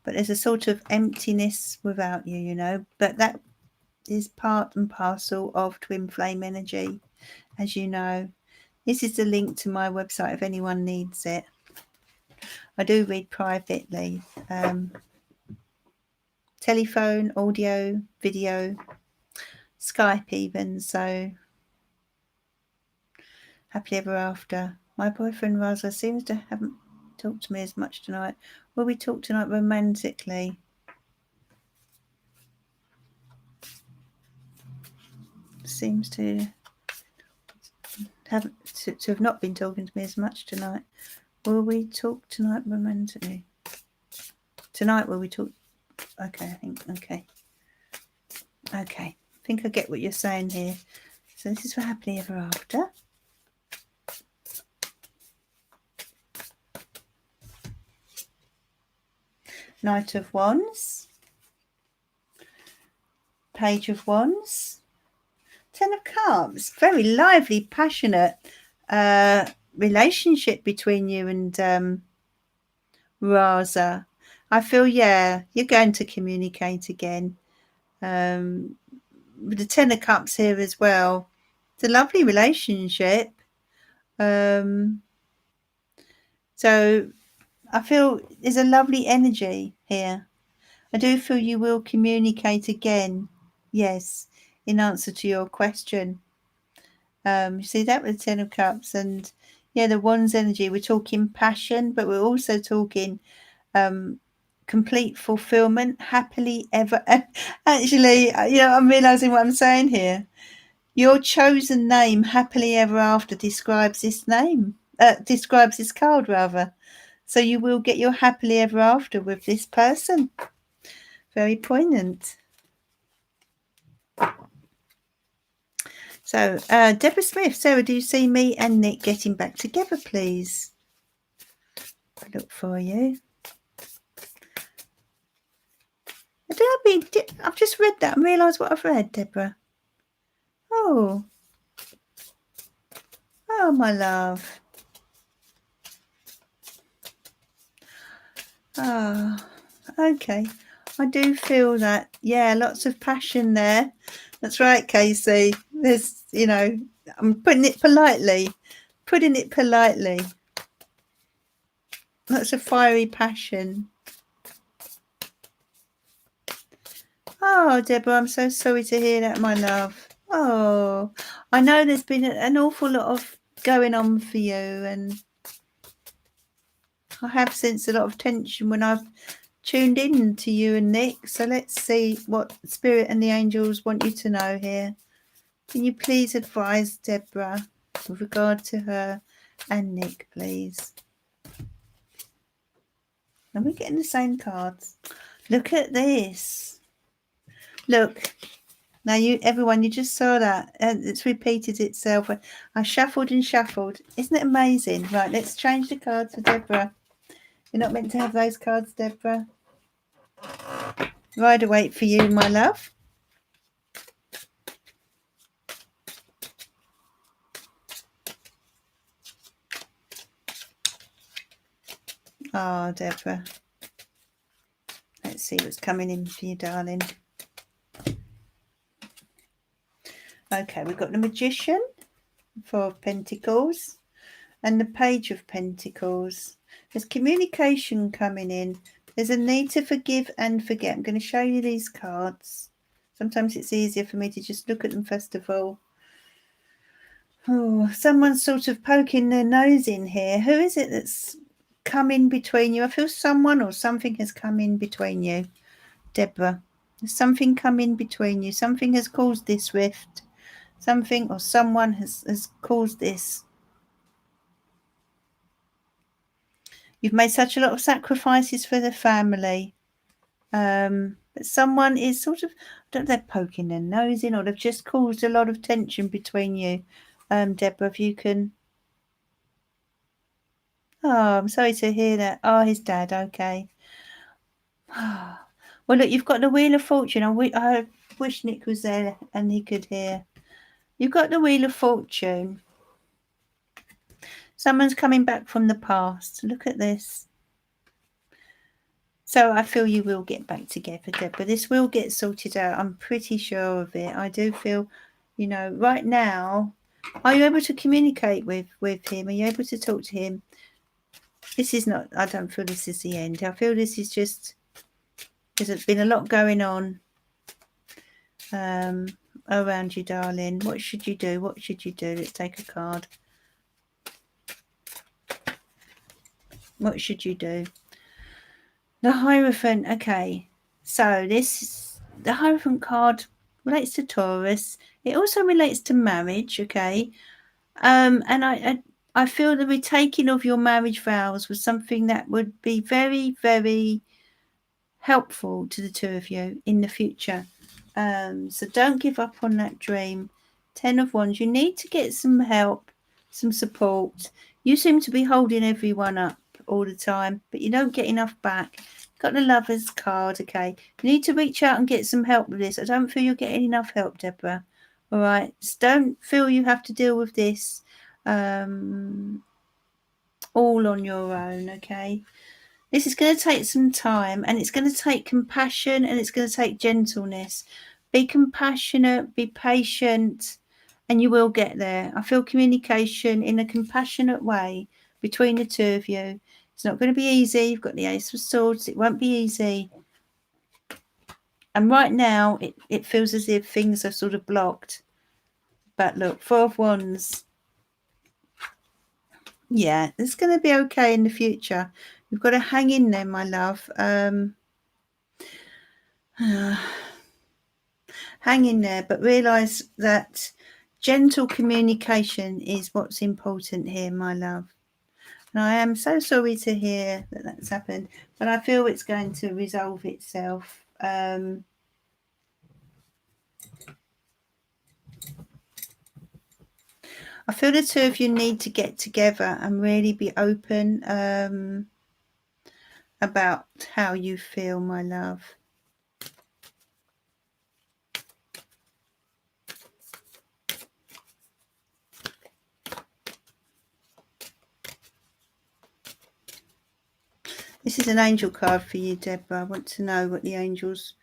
Speaker 1: But there's a sort of emptiness without you, you know, but that is part and parcel of twin flame energy, as you know. This is the link to my website if anyone needs it. I do read privately. Telephone, audio, video, Skype even, so happily ever after. My boyfriend Raza seems to haven't talked to me as much tonight. Will we talk tonight romantically? Seems to have not been talking to me as much tonight. Will we talk tonight romantically? Tonight will we talk? Okay, I think okay. I think I get what you're saying here. So this is for happily ever after. Knight of Wands, Page of Wands, Ten of Cups. Very lively, passionate relationship between you and Raza. I feel, yeah, you're going to communicate again. With the Ten of Cups here as well. It's a lovely relationship. So I feel there's a lovely energy here. I do feel you will communicate again. Yes, in answer to your question. You see that with the Ten of Cups and yeah, the Wands energy. We're talking passion, but we're also talking complete fulfillment, happily ever. Actually, you know, I'm realizing what I'm saying here. Your chosen name, happily ever after, describes this name. Describes this card rather. So you will get your happily ever after with this person. Very poignant. So, Deborah Smith, Sarah, do you see me and Nick getting back together, please? I look for you. I've just read that and realised what I've read, Deborah. Oh, my love. Ah, okay. I do feel that. Yeah, lots of passion there. That's right, Casey. There's, you know, I'm putting it politely. Lots of fiery passion. Oh, Deborah, I'm so sorry to hear that, my love. Oh, I know there's been an awful lot of going on for you, and I have sensed a lot of tension when I've tuned in to you and Nick. So let's see what Spirit and the angels want you to know here. Can you please advise Deborah with regard to her and Nick, please? Are we getting the same cards? Look at this. Look. Now, everyone, you just saw that. It's repeated itself. I shuffled and shuffled. Isn't it amazing? Right, let's change the cards for Deborah. You're not meant to have those cards, Deborah. Rider Waite for you, my love. Oh, Deborah. Let's see what's coming in for you, darling. Okay, we've got the Magician, Four of Pentacles, and the Page of Pentacles. There's communication coming in. There's a need to forgive and forget. I'm going to show you these cards. Sometimes it's easier for me to just look at them first of all. Oh, someone's sort of poking their nose in here. Who is it that's come in between you? I feel someone or something has come in between you, Deborah. There's something come in between you. Something has caused this rift. Something or someone has caused this. You've made such a lot of sacrifices for the family. But someone is sort of, I don't know, they're poking their nose in, or they've just caused a lot of tension between you. Deborah, if you can. Oh, I'm sorry to hear that. Oh, his dad. Okay. Well, look, you've got the Wheel of Fortune. I wish Nick was there and he could hear. You've got the Wheel of Fortune. Someone's coming back from the past. Look at this. So I feel you will get back together, Deborah. This will get sorted out. I'm pretty sure of it. I do feel, right now, are you able to communicate with him? Are you able to talk to him? This is not, I don't feel this is the end. I feel this is just, there's been a lot going on around you, darling. What should you do? What should you do? Let's take a card. What should you do? The Hierophant. Okay. So the Hierophant card relates to Taurus. It also relates to marriage. Okay. And I feel the retaking of your marriage vows was something that would be very, very helpful to the two of you in the future. So don't give up on that dream. 10 of Wands. You need to get some help, some support. You seem to be holding everyone up all the time, but you don't get enough back. Got the Lover's card. Okay. You need to reach out and get some help with this. I don't feel you're getting enough help, Deborah. All right. Just don't feel you have to deal with this all on your own. Okay. This is going to take some time, and it's going to take compassion, and it's going to take gentleness. Be compassionate, be patient, and you will get there. I feel communication in a compassionate way between the two of you. It's not going to be easy. You've got the Ace of Swords. It won't be easy. And right now, it feels as if things are sort of blocked. But look, 4 of Wands. Yeah, it's going to be okay in the future. You've got to hang in there, my love. Hang in there, but realise that gentle communication is what's important here, my love. And I am so sorry to hear that that's happened, but I feel it's going to resolve itself. I feel the two of you need to get together and really be open about how you feel, my love. This is an angel card for you, Deborah. I want to know what the angels...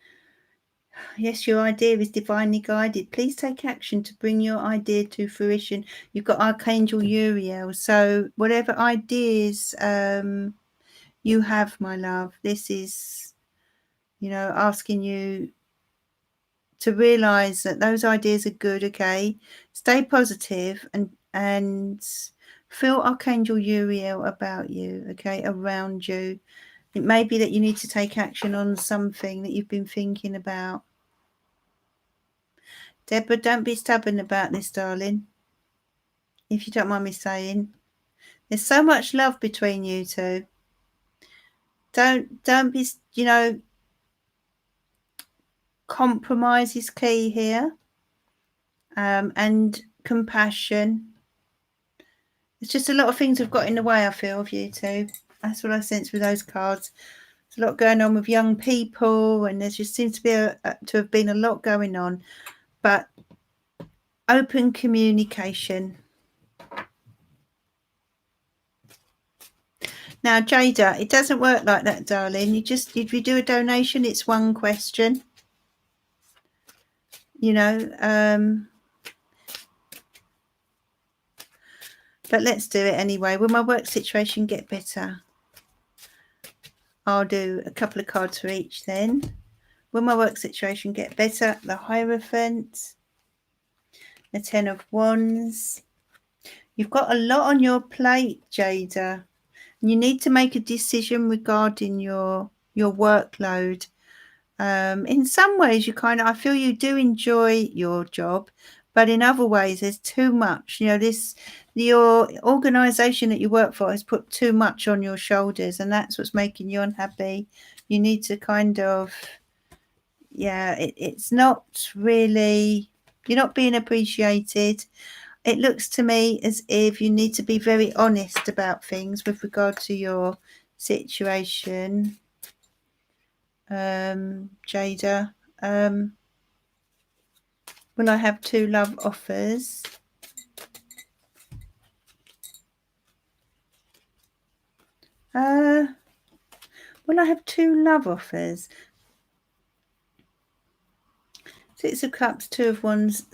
Speaker 1: Yes, your idea is divinely guided. Please take action to bring your idea to fruition. You've got Archangel Uriel. So whatever ideas you have, my love, this is, asking you to realise that those ideas are good, okay? Stay positive and feel Archangel Uriel about you, okay, around you. It may be that you need to take action on something that you've been thinking about. Deborah, don't be stubborn about this, darling. If you don't mind me saying. There's so much love between you two. Don't be, compromise is key here. And compassion. There's just a lot of things have got in the way, I feel, of you two. That's what I sense with those cards. There's a lot going on with young people, and there just seems to be to have been a lot going on. But open communication. Now, Jada, it doesn't work like that, darling. If you do a donation, it's one question. But let's do it anyway. Will my work situation get better? I'll do a couple of cards for each then. Will my work situation get better? The Hierophant. The 10 of Wands. You've got a lot on your plate, Jada. You need to make a decision regarding your workload. In some ways, I feel you do enjoy your job, but in other ways, there's too much. Your organisation that you work for has put too much on your shoulders, and that's what's making you unhappy. You need to it's not really, you're not being appreciated. it looks to me as if you need to be very honest about things with regard to your situation, Jada. Will I have 2 love offers? Will I have 2 love offers? 6 of Cups, 2 of Wands,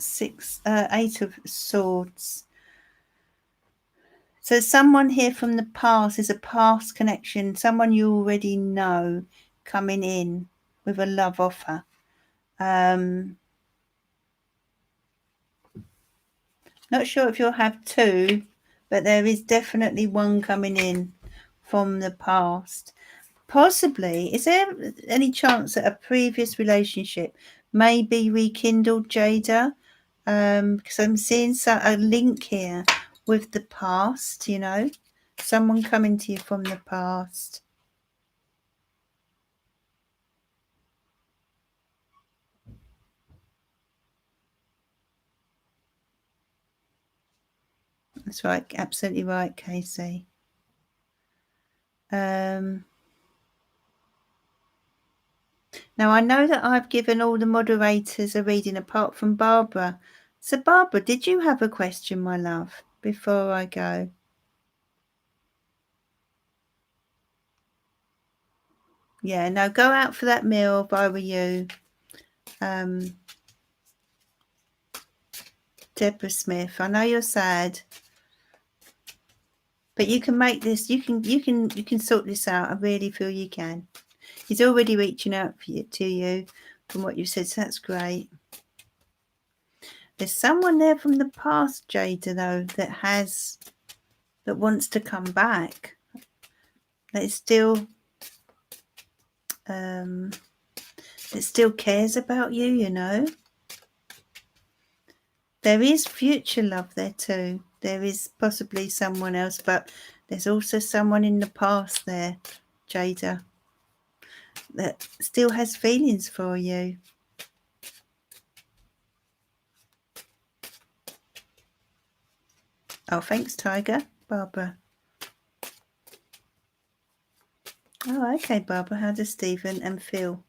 Speaker 1: 8 of Swords. So someone here from the past is a past connection, someone you already know coming in with a love offer. Not sure if you'll have 2, but there is definitely one coming in from the past. Possibly, is there any chance that a previous relationship may be rekindled, Jada? Because I'm seeing a link here with the past, you know, someone coming to you from the past. That's right, absolutely right, Casey. Now, I know that I've given all the moderators a reading apart from Barbara. So, Barbara, did you have a question, my love, before I go? Yeah, no, go out for that meal if I were you. Deborah Smith, I know you're sad, but you can make this. You can sort this out. I really feel you can. He's already reaching out to you from what you said, so that's great. There's someone there from the past, Jada, though, that wants to come back. That still cares about you, you know. There is future love there too. There is possibly someone else, but there's also someone in the past there, Jada, that still has feelings for you. Oh, thanks, Tiger. Barbara. Oh, okay, Barbara. How does Stephen and Phil?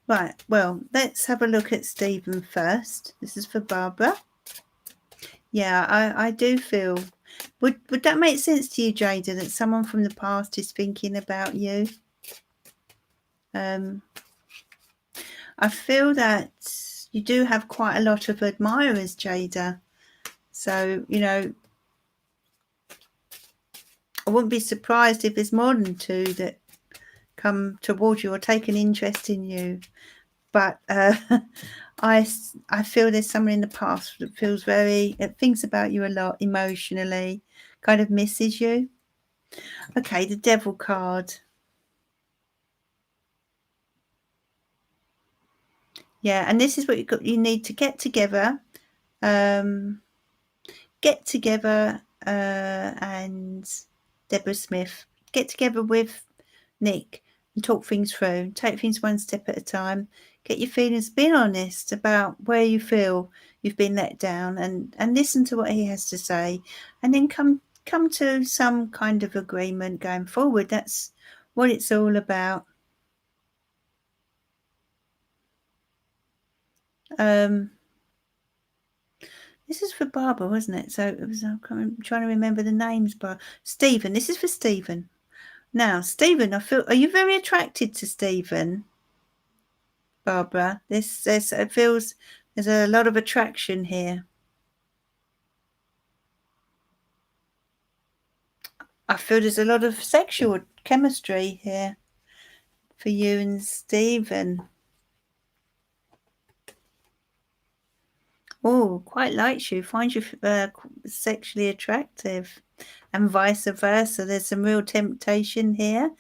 Speaker 1: Right, well, let's have a look at Stephen first. This is for Barbara. Yeah, I do feel... Would that make sense to you, Jada, that someone from the past is thinking about you? I feel that you do have quite a lot of admirers, Jada. So, you know, I wouldn't be surprised if there's more than 2 that come towards you or take an interest in you. But I feel there's someone in the past that thinks about you a lot emotionally, kind of misses you. Okay, the Devil card. Yeah, and this is what you need to get together. And Deborah Smith, get together with Nick and talk things through. Take things one step at a time. Get your feelings, be honest about where you feel you've been let down, and listen to what he has to say, and then come to some kind of agreement going forward. That's what it's all about. This is for Barbara, wasn't it? So it was. I'm trying to remember the names. But Stephen. This is for Stephen. Now, Stephen, are you very attracted to Stephen, Barbara? It feels there's a lot of attraction here. I feel there's a lot of sexual chemistry here for you and Stephen. Oh, quite likes you, finds you sexually attractive, and vice versa. There's some real temptation here.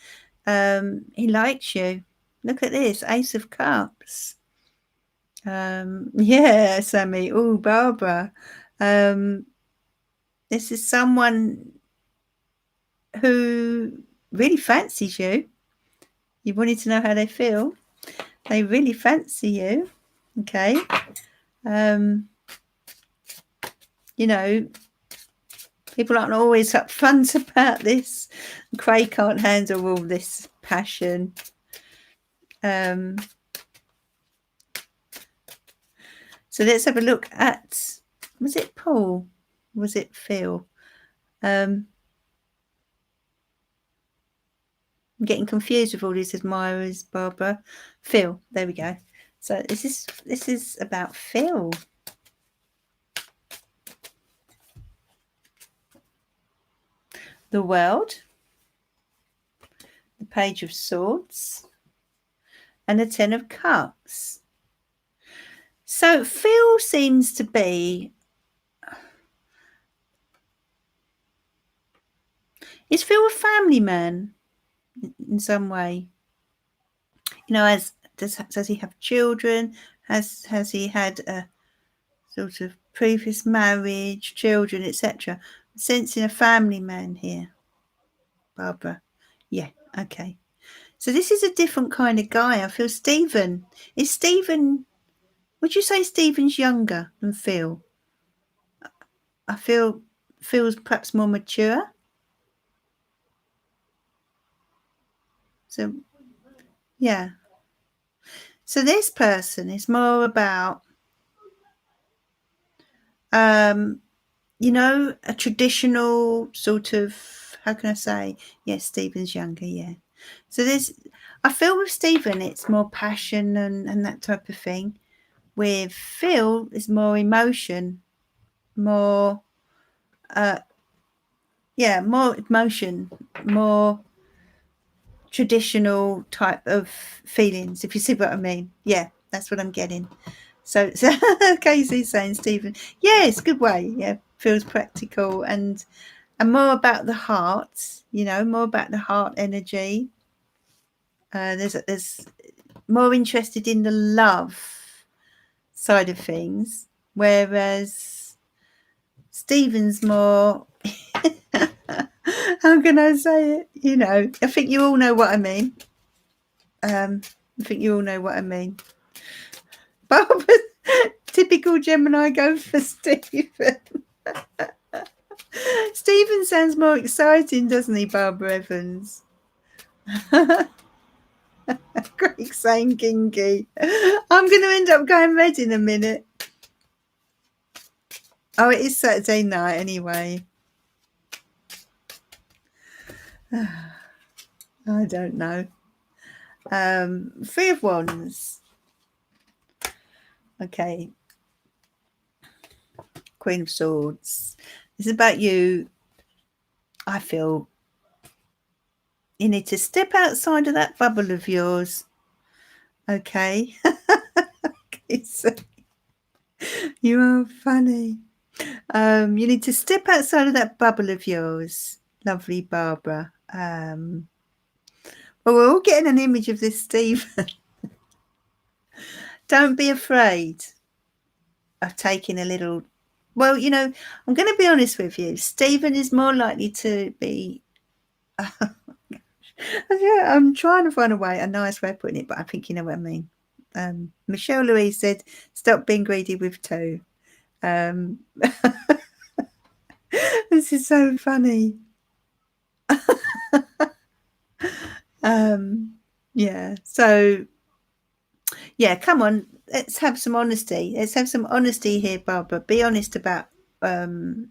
Speaker 1: He likes you. Look at this, Ace of Cups. Yeah, Sammy. Oh, Barbara. This is someone who really fancies you. You wanted to know how they feel. They really fancy you. Okay. you know, people aren't always upfront about this. Craig can't handle all this passion. So let's have a look at, was it Paul? Was it Phil? I'm getting confused with all these admirers, Barbara. Phil, there we go. So this is about Phil. The World, the Page of Swords, and the Ten of Cups. So Phil seems to be, is Phil a family man in some way? You know, does he have children? Has he had a sort of previous marriage, children, etc.? Sensing a family man here, Barbara. Yeah, okay. So this is a different kind of guy. I feel Stephen. Is Stephen, would you say Stephen's younger than Phil? I feel Phil's perhaps more mature. So, yeah. So this person is more about, you know, a traditional sort of, how can I say? Yes, Stephen's younger, yeah. So I feel with Stephen, it's more passion and that type of thing. With Phil, it's more emotion, more, more emotion, more traditional type of feelings, if you see what I mean. Yeah, that's what I'm getting. So Casey's saying, Stephen, yes, good way. Yeah, feels practical and more about the heart, you know, more about the heart energy. There's more interested in the love side of things, whereas Stephen's more, how can I say it? You know, I think you all know what I mean. Barbara, typical Gemini, go for Stephen. Stephen sounds more exciting, doesn't he, Barbara Evans? Great saying kinky. I'm going to end up going red in a minute. Oh, it is Saturday night anyway. I don't know. 3 of Wands. Okay. Queen of Swords. This is about you. I feel you need to step outside of that bubble of yours. Okay. So, you are funny. You need to step outside of that bubble of yours, lovely Barbara. Well, we're all getting an image of this Stephen. Don't be afraid of taking a little. Well, you know, I'm going to be honest with you. Stephen is more likely to be. Yeah, I'm trying to find a nice way of putting it, but I think you know what I mean. Michelle Louise said, "Stop being greedy with 2." This is so funny. Yeah. So, yeah, come on. Let's have some honesty. Let's have some honesty here, Barbara. Be honest about who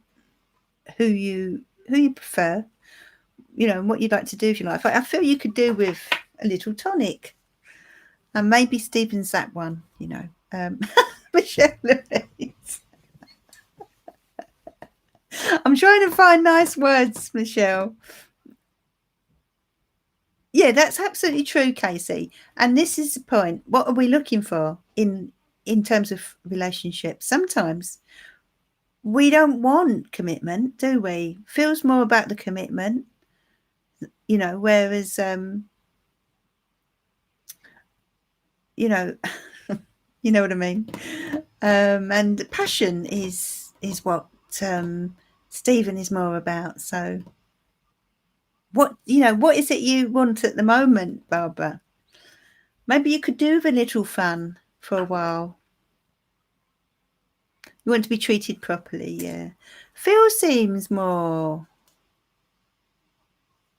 Speaker 1: you prefer. You know, and what you'd like to do with your life. I feel you could do with a little tonic, and maybe Stephen's that one. You know, Michelle Louise. I'm trying to find nice words, Michelle. Yeah, that's absolutely true, Casey. And this is the point. What are we looking for in terms of relationships? Sometimes we don't want commitment, do we? Feels more about the commitment, you know, whereas you know, you know what I mean. And passion is what Stephen is more about. So what is it you want at the moment, Barbara? Maybe you could do with a little fun for a while. You want to be treated properly, yeah. Phil seems more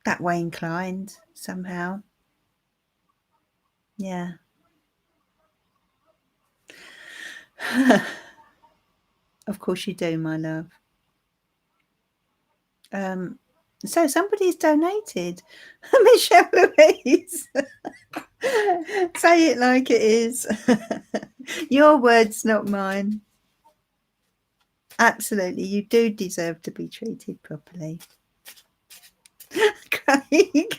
Speaker 1: that way inclined somehow. Yeah. Of course you do, my love. So somebody's donated. Michelle Louise. Say it like it is. Your words, not mine. Absolutely, you do deserve to be treated properly. Craig.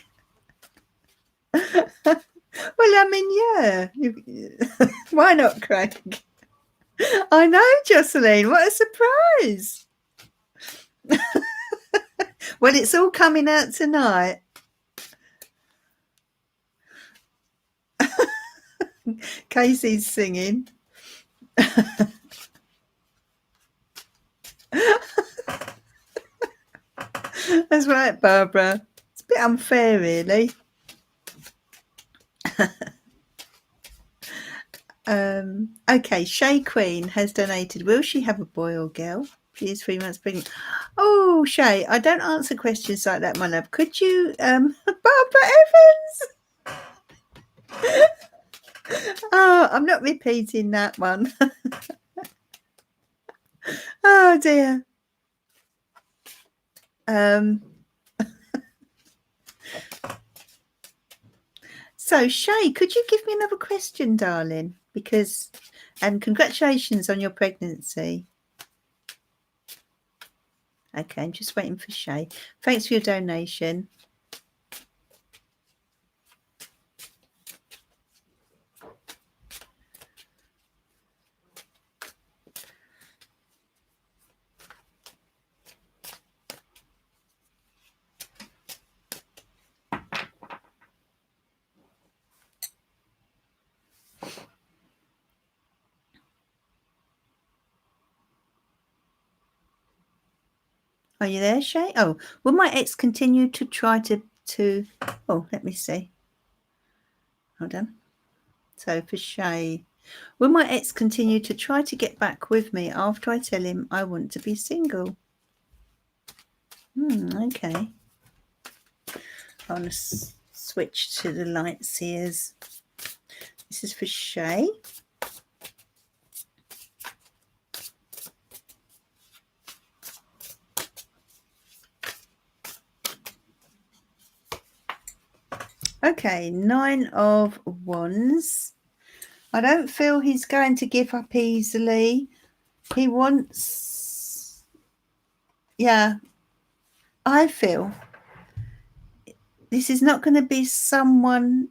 Speaker 1: Well, I mean, yeah. Why not, Craig? I know, Jocelyn. What a surprise. Well, it's all coming out tonight. Casey's singing. That's right, Barbara. It's a bit unfair, really. Okay, Shay Queen has donated. Will she have a boy or girl? She is 3 months pregnant. Oh, Shay, I don't answer questions like that, my love. Could you, Barbara Evans? Oh, I'm not repeating that one. Oh, dear. So, Shay, could you give me another question, darling? Because, and congratulations on your pregnancy. Okay, I'm just waiting for Shay. Thanks for your donation. Are you there, Shay? Oh, will my ex continue to try to oh, let me see. Hold on. So for Shay, will my ex continue to try to get back with me after I tell him I want to be single? Okay. I want to switch to the light seers. This is for Shay. Okay, 9 of Wands. I don't feel he's going to give up easily. He wants, yeah, I feel this is not going to be someone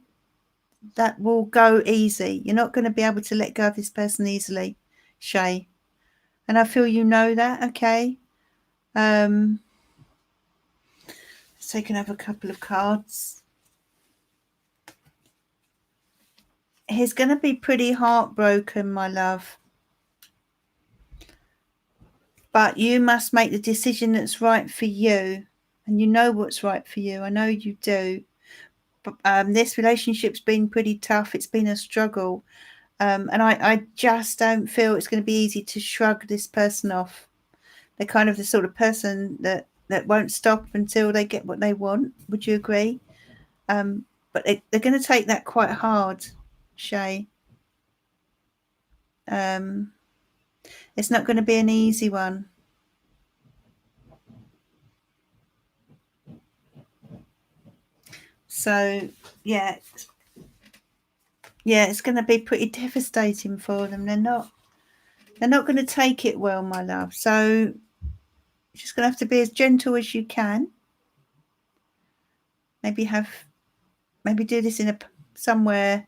Speaker 1: that will go easy. You're not going to be able to let go of this person easily, Shay. And I feel you know that, okay? Let's take another couple of cards. He's going to be pretty heartbroken, my love. But you must make the decision that's right for you. And you know what's right for you. I know you do. But this relationship's been pretty tough. It's been a struggle. And I just don't feel it's going to be easy to shrug this person off. They're kind of the sort of person that won't stop until they get what they want. Would you agree? But they're going to take that quite hard, Shay. It's not going to be an easy one. So, yeah, it's going to be pretty devastating for them. They're not going to take it well, my love. So, you're just going to have to be as gentle as you can. Maybe do this in somewhere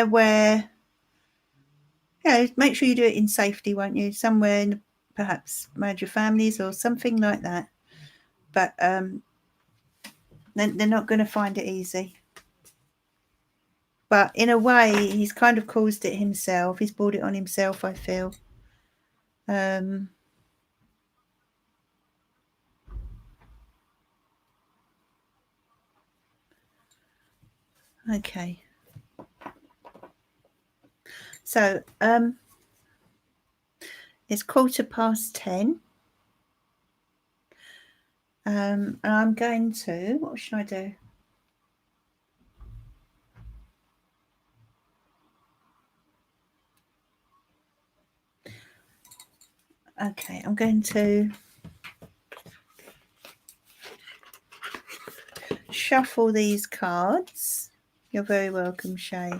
Speaker 1: where, make sure you do it in safety, won't you? Somewhere in perhaps around your families or something like that. But they're not going to find it easy. But in a way, he's kind of caused it himself. He's brought it on himself, I feel. Okay. So, It's 10:15. And I'm going to, what should I do? Okay, I'm going to shuffle these cards. You're very welcome, Shay.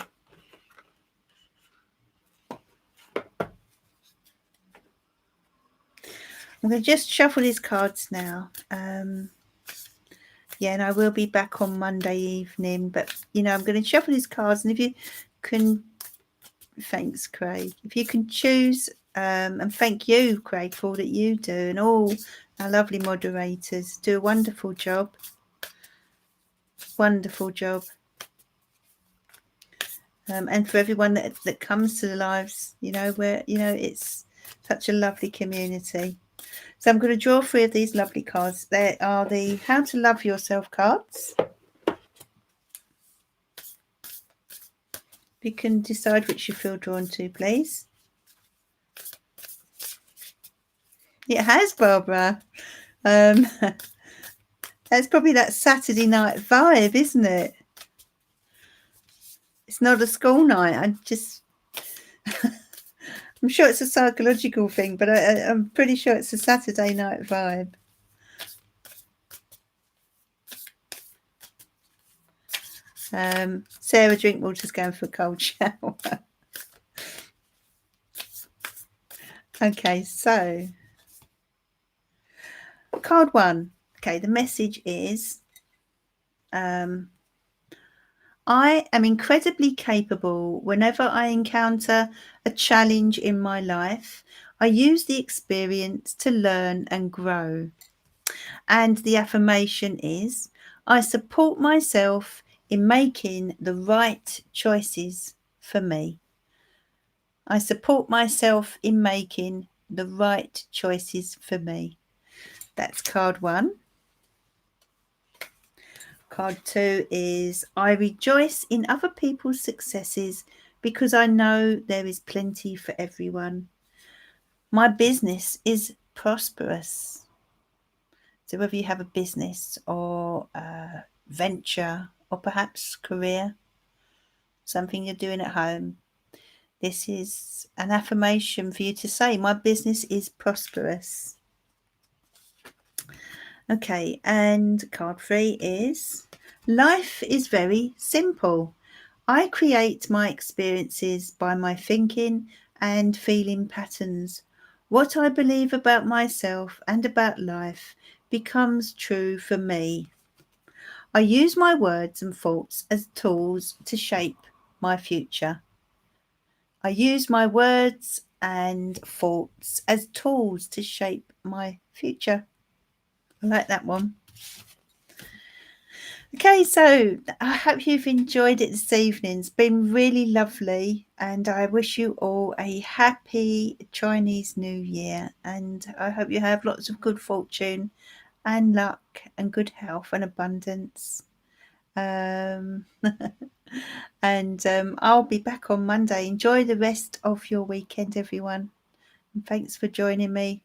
Speaker 1: I'm going to just shuffle these cards now. Yeah, and I will be back on Monday evening, but I'm going to shuffle these cards, and if you can, thanks, Craig. If you can choose, and thank you, Craig, for all that you do, and all our lovely moderators do a wonderful job. Wonderful job. And for everyone that comes to the lives, where it's such a lovely community. So I'm going to draw 3 of these lovely cards. They are the How to Love Yourself cards. You can decide which you feel drawn to, please. It has, Barbara. That's probably that Saturday night vibe, isn't it? It's not a school night. I'm sure it's a psychological thing, but I'm pretty sure it's a Saturday night vibe. Sarah Drinkwater's going for a cold shower. Okay, so card 1. Okay, the message is I am incredibly capable. Whenever I encounter a challenge in my life, I use the experience to learn and grow. And the affirmation is I support myself in making the right choices for me. I support myself in making the right choices for me. That's card 1. Card 2 is I rejoice in other people's successes because I know there is plenty for everyone. My business is prosperous. So whether you have a business or a venture or perhaps career, something you're doing at home, this is an affirmation for you to say, my business is prosperous. Okay, and card 3 is life is very simple. I create my experiences by my thinking and feeling patterns. What I believe about myself and about life becomes true for me. I use my words and thoughts as tools to shape my future. I use my words and thoughts as tools to shape my future. I like that one. Okay, so I hope you've enjoyed it this evening. It's been really lovely, and I wish you all a happy Chinese New Year, and I hope you have lots of good fortune and luck and good health and abundance. And I'll be back on Monday. Enjoy the rest of your weekend, everyone, and thanks for joining me.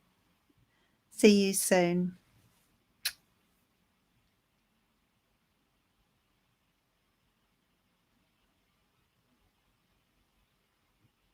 Speaker 1: See you soon.